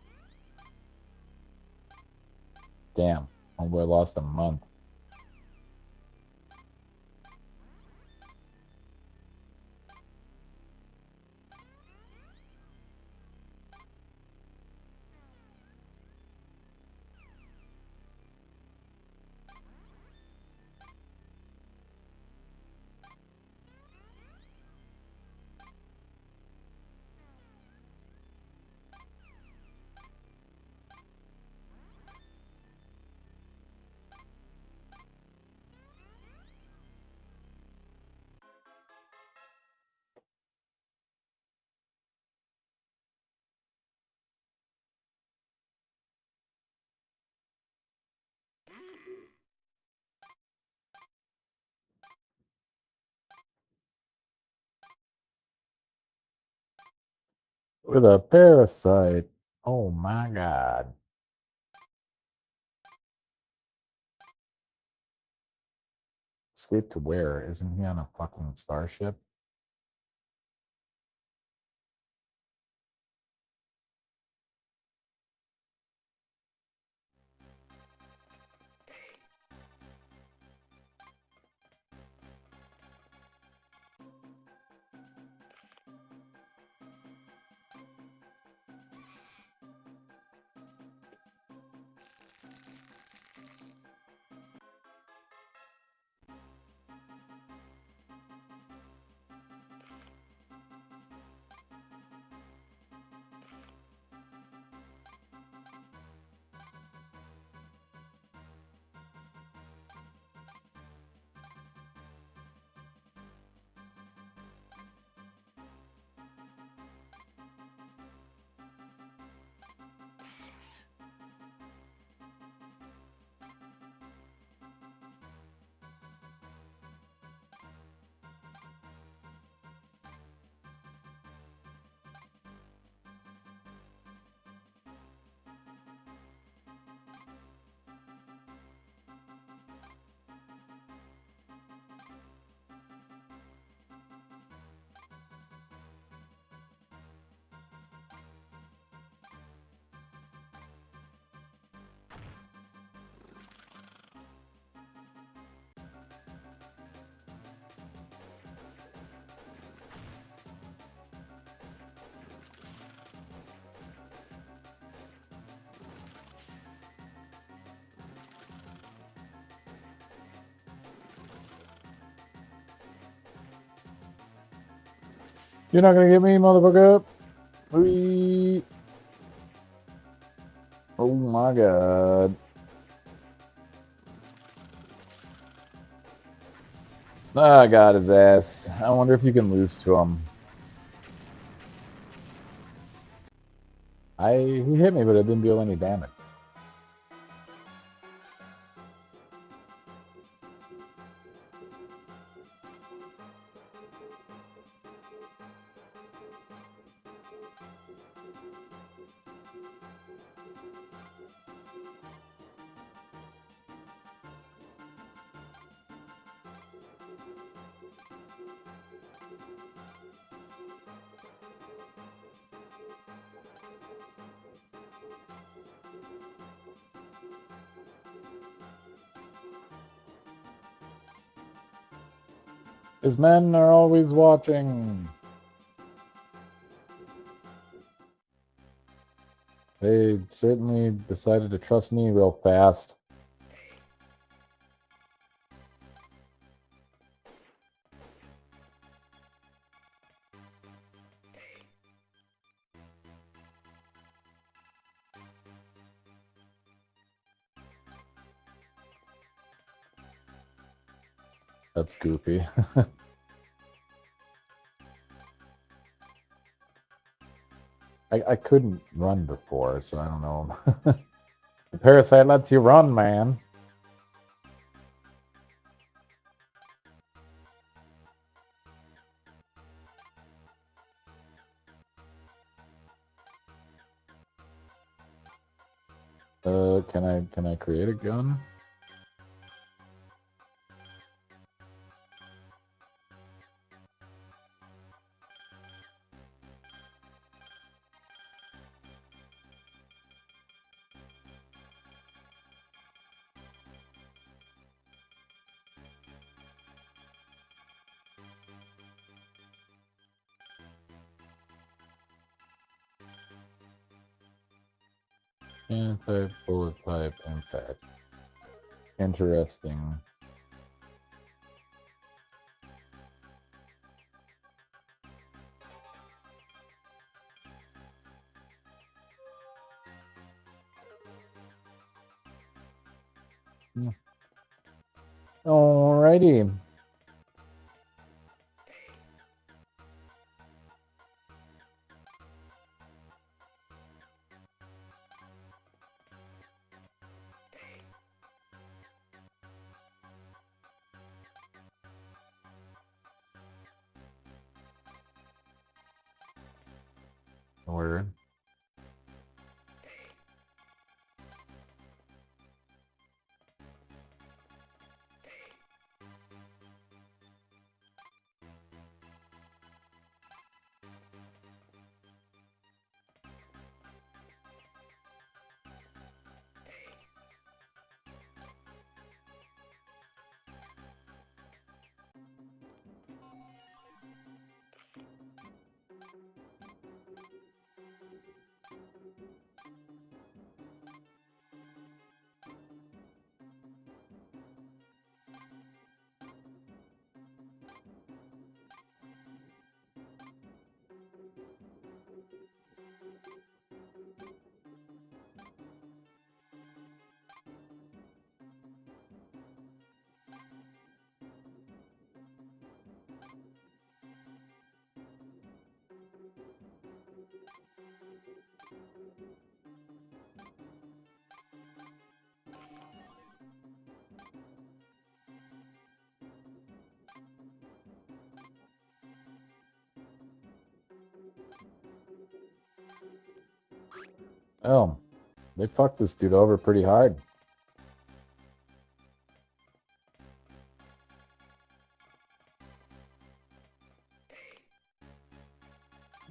Damn, homeboy lost a month. With a parasite. Oh my god. Escape to where? Isn't he on a fucking starship? You're not gonna get me, motherfucker. Whee. Oh my god. Ah, I got his ass. I wonder if you can lose to him. He hit me, but it didn't deal any damage. His men are always watching. They certainly decided to trust me real fast. That's goofy. I couldn't run before, so I don't know. The parasite lets you run, man. Can I create a gun? Anti-bullet pipe impact. Interesting. Alrighty. Word. Oh, they fucked this dude over pretty hard.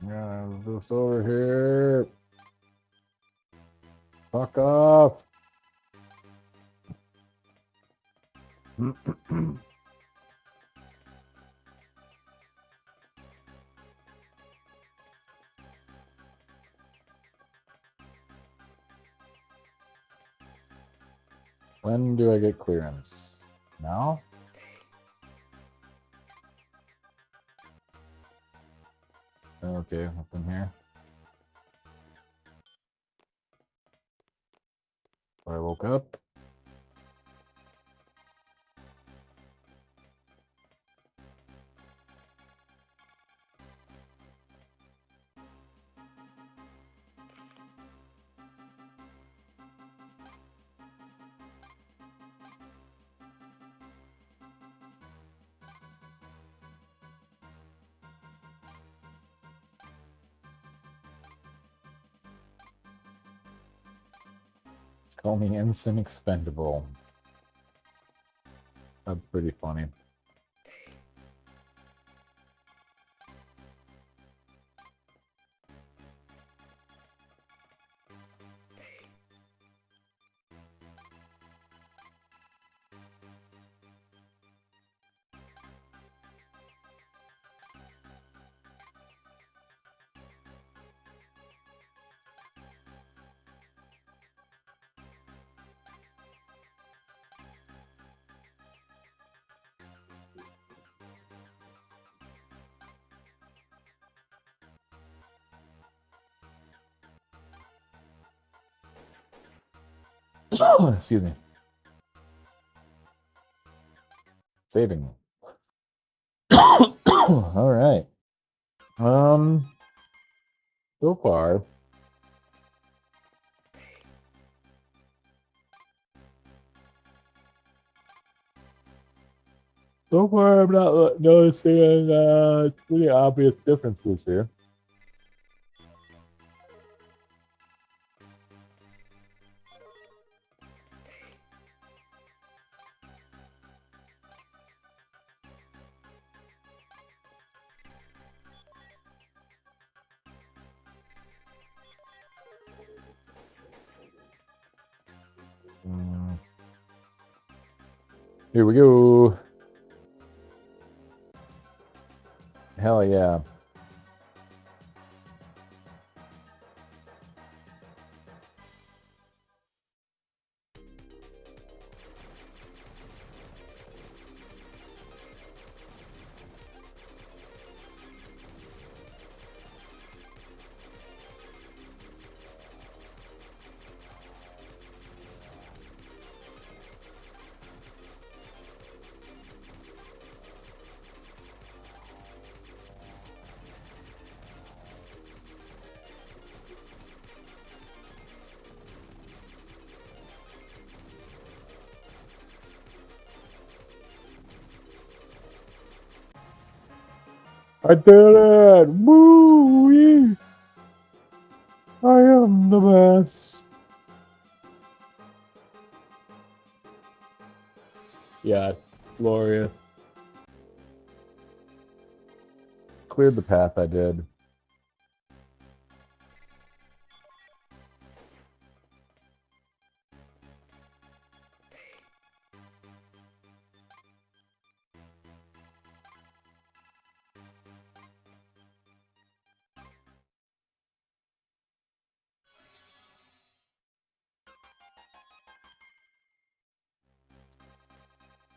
Yeah, this over here. Fuck off. When do I get clearance? Now? Okay, up in here. I woke up. Call me Ensign Expendable. That's pretty funny. Excuse me. Saving. All right. So far. So far, I'm not noticing any obvious differences here. Here we go. Hell yeah. I did it! Woo! I am the best. Yeah, glorious. Cleared the path I did.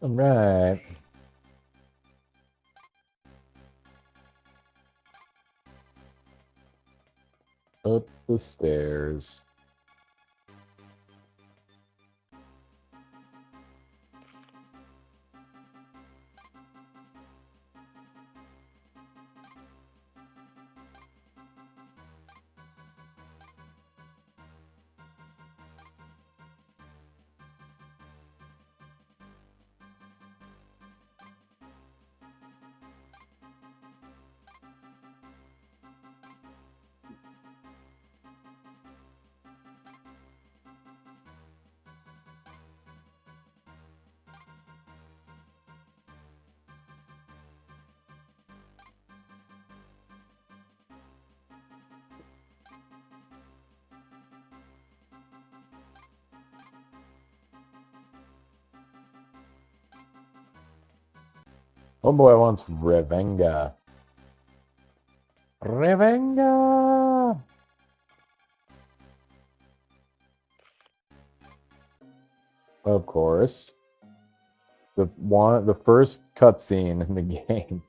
All right. Up the stairs. Oh boy wants Revenga. Revenga! Of course. The first cutscene in the game.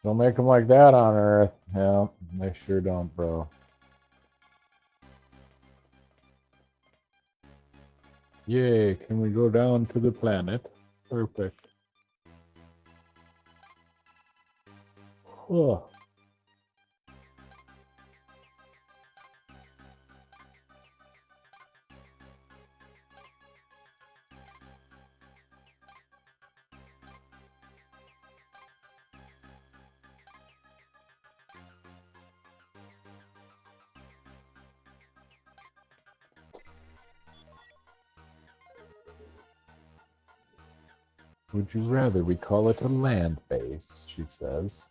Don't make them like that on Earth. Yeah, they sure don't, bro. Yay, can we go down to the planet? Perfect. Oh. Would you rather we call it a land base, she says.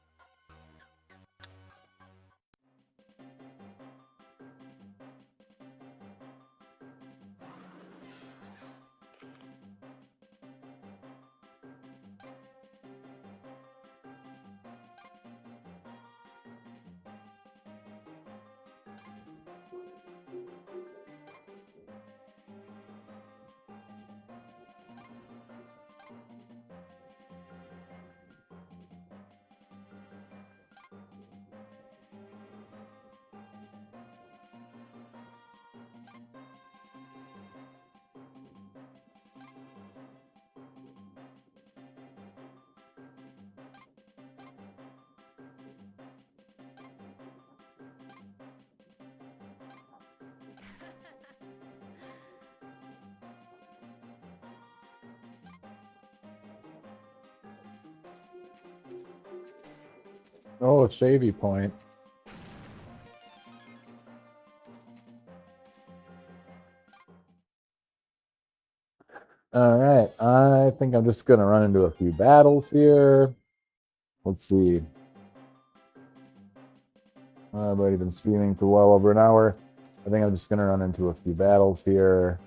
Oh, Shavy Point. All right, I think I'm just gonna run into a few battles here. Let's see. I've already been streaming for well over an hour. I think I'm just gonna run into a few battles here.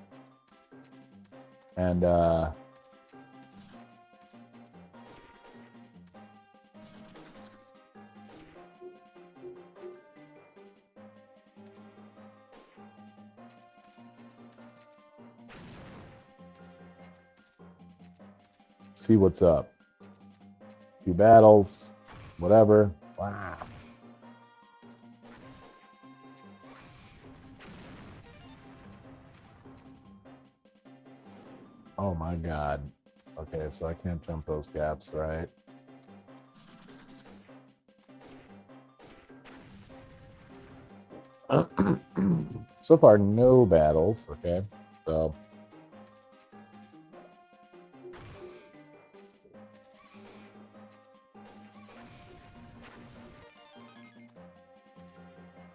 And see what's up. A few battles, whatever. Wow. Oh my god. Okay, so I can't jump those gaps, right? So far, no battles, okay? So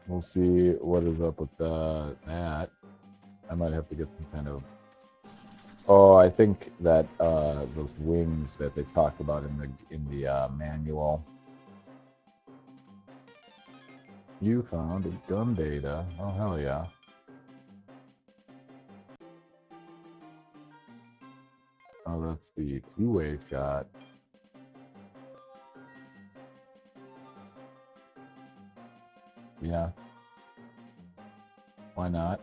we'll see what is up with that. I might have to get some kind of... Oh, I think that those wings that they talked about in the manual. You found a gun data. Oh, hell yeah. Oh, that's the two-way shot. Yeah. Why not?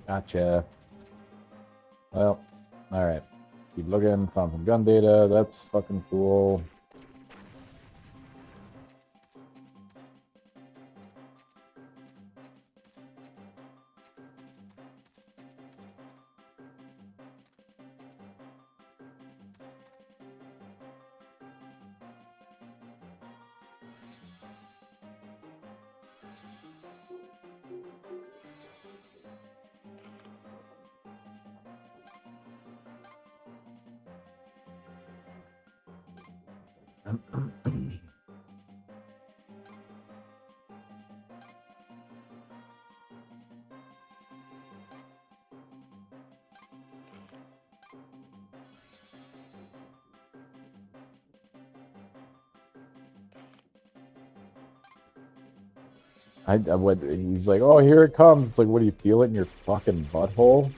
Gotcha. Well, alright. Keep looking, found some gun data. That's fucking cool. what he's like, oh, here it comes. It's like, what do you feel it in your fucking butthole?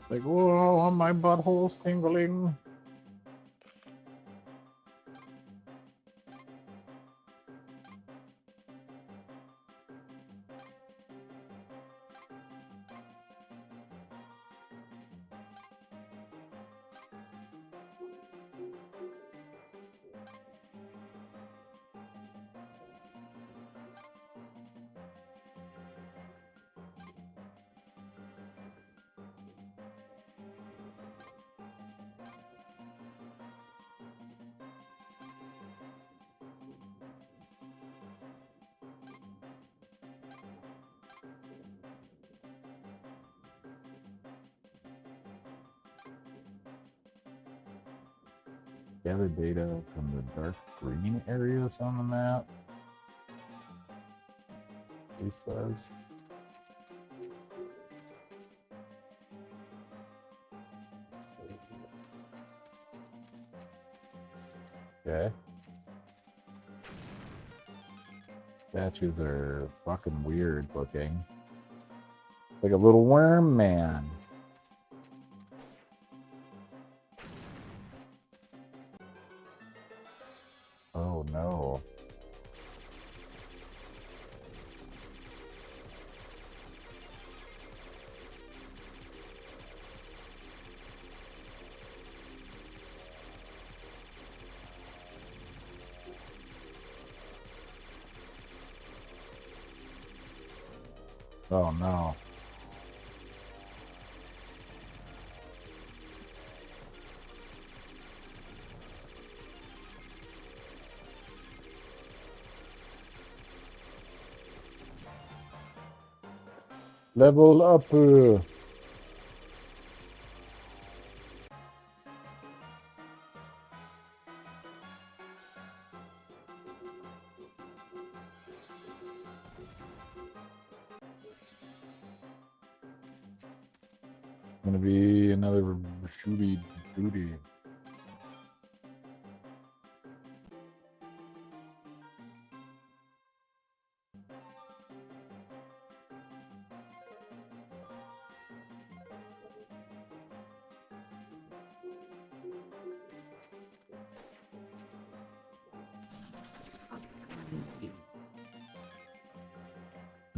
Like, whoa, my butthole's tingling. Gather data from the dark green areas on the map. He says. Okay. Statues are fucking weird looking. Like a little worm man. Oh no. Oh no. Level up. Gonna be another shooty duty.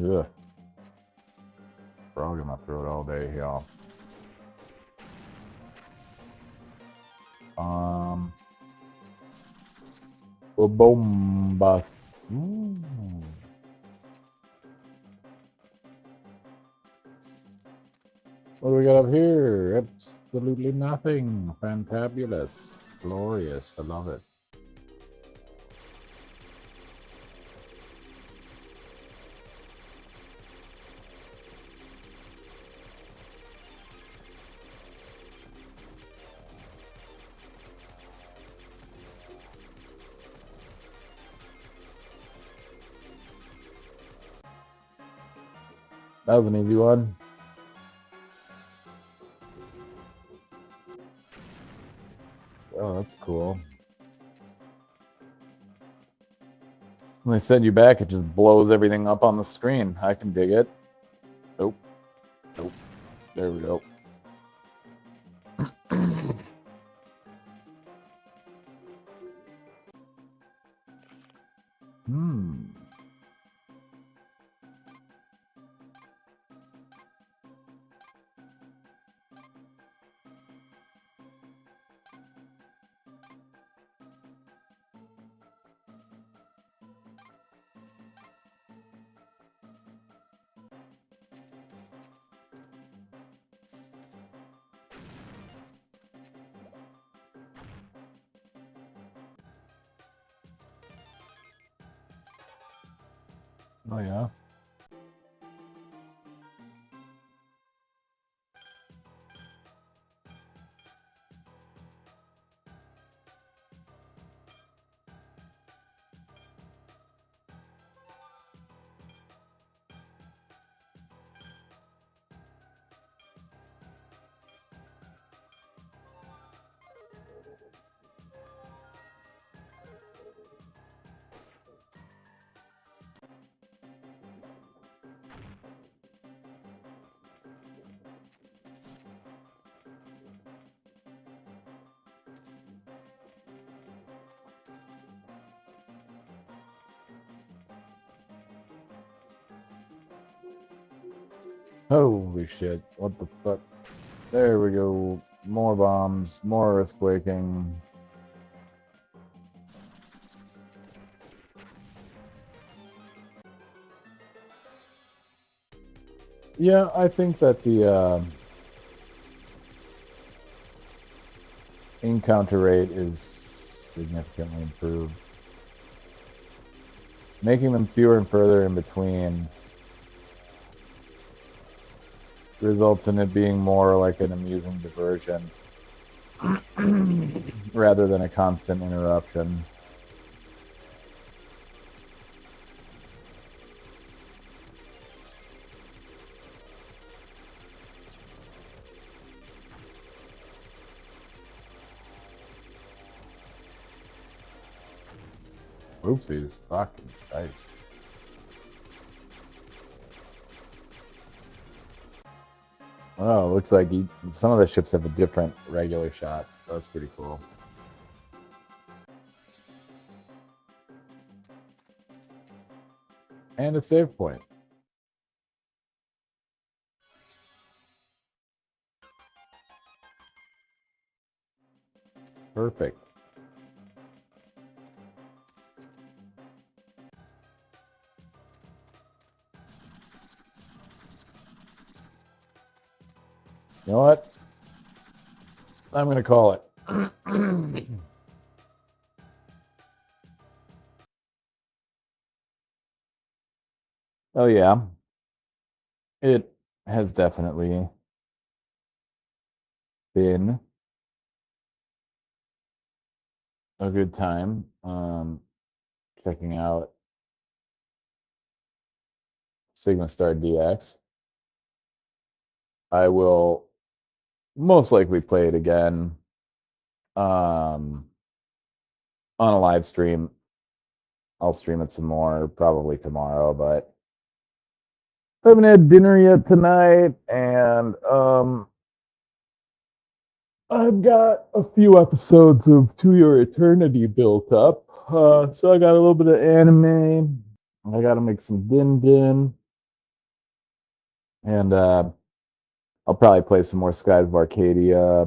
Yeah. Frog in my throat all day, y'all. Bomba. What do we got up here? Absolutely nothing. Fantabulous. Glorious. I love it. That was an easy one. Oh, that's cool. When they send you back, it just blows everything up on the screen. I can dig it. Nope. Nope. There we go. Oh yeah. Holy shit! What the fuck? There we go. More bombs. More earthquaking. Yeah, I think that the encounter rate is significantly improved. Making them fewer and further in between results in it being more like an amusing diversion rather than a constant interruption. Oopsies, fucking Christ. Oh, looks like some of the ships have a different regular shot. So that's pretty cool. And a save point. Perfect. You know what? I'm going to call it. Oh, yeah. It has definitely been a good time checking out Sigma Star DX. I will most likely play it again on a live stream. I'll stream it some more probably tomorrow, but I haven't had dinner yet tonight, and I've got a few episodes of To Your Eternity built up. So I got a little bit of anime. I got to make some din din, and I'll probably play some more Skies of Arcadia.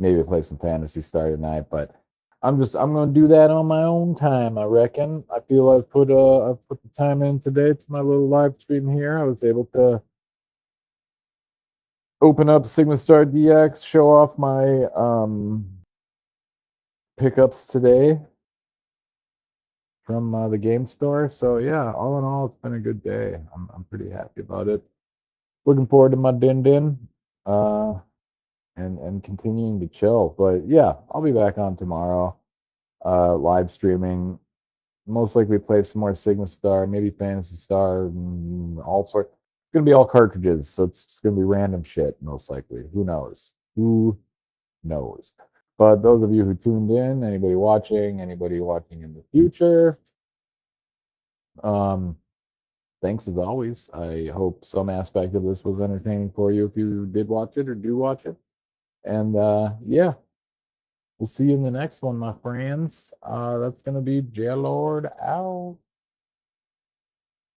Maybe play some Fantasy Star tonight, but I'm gonna do that on my own time. I reckon. I feel I've put the time in today to my little live stream here. I was able to open up Sigma Star DX, show off my pickups today from the game store. So yeah, all in all, it's been a good day. I'm pretty happy about it. Looking forward to my din din, and continuing to chill. But yeah, I'll be back on tomorrow, live streaming. Most likely play some more Sigma Star, maybe Fantasy Star, all sorts. It's gonna be all cartridges, so it's just gonna be random shit, most likely. Who knows? Who knows? But those of you who tuned in, anybody watching in the future, um, thanks as always. I hope some aspect of this was entertaining for you if you did watch it or do watch it. And yeah, we'll see you in the next one, my friends. That's gonna be Jellord out.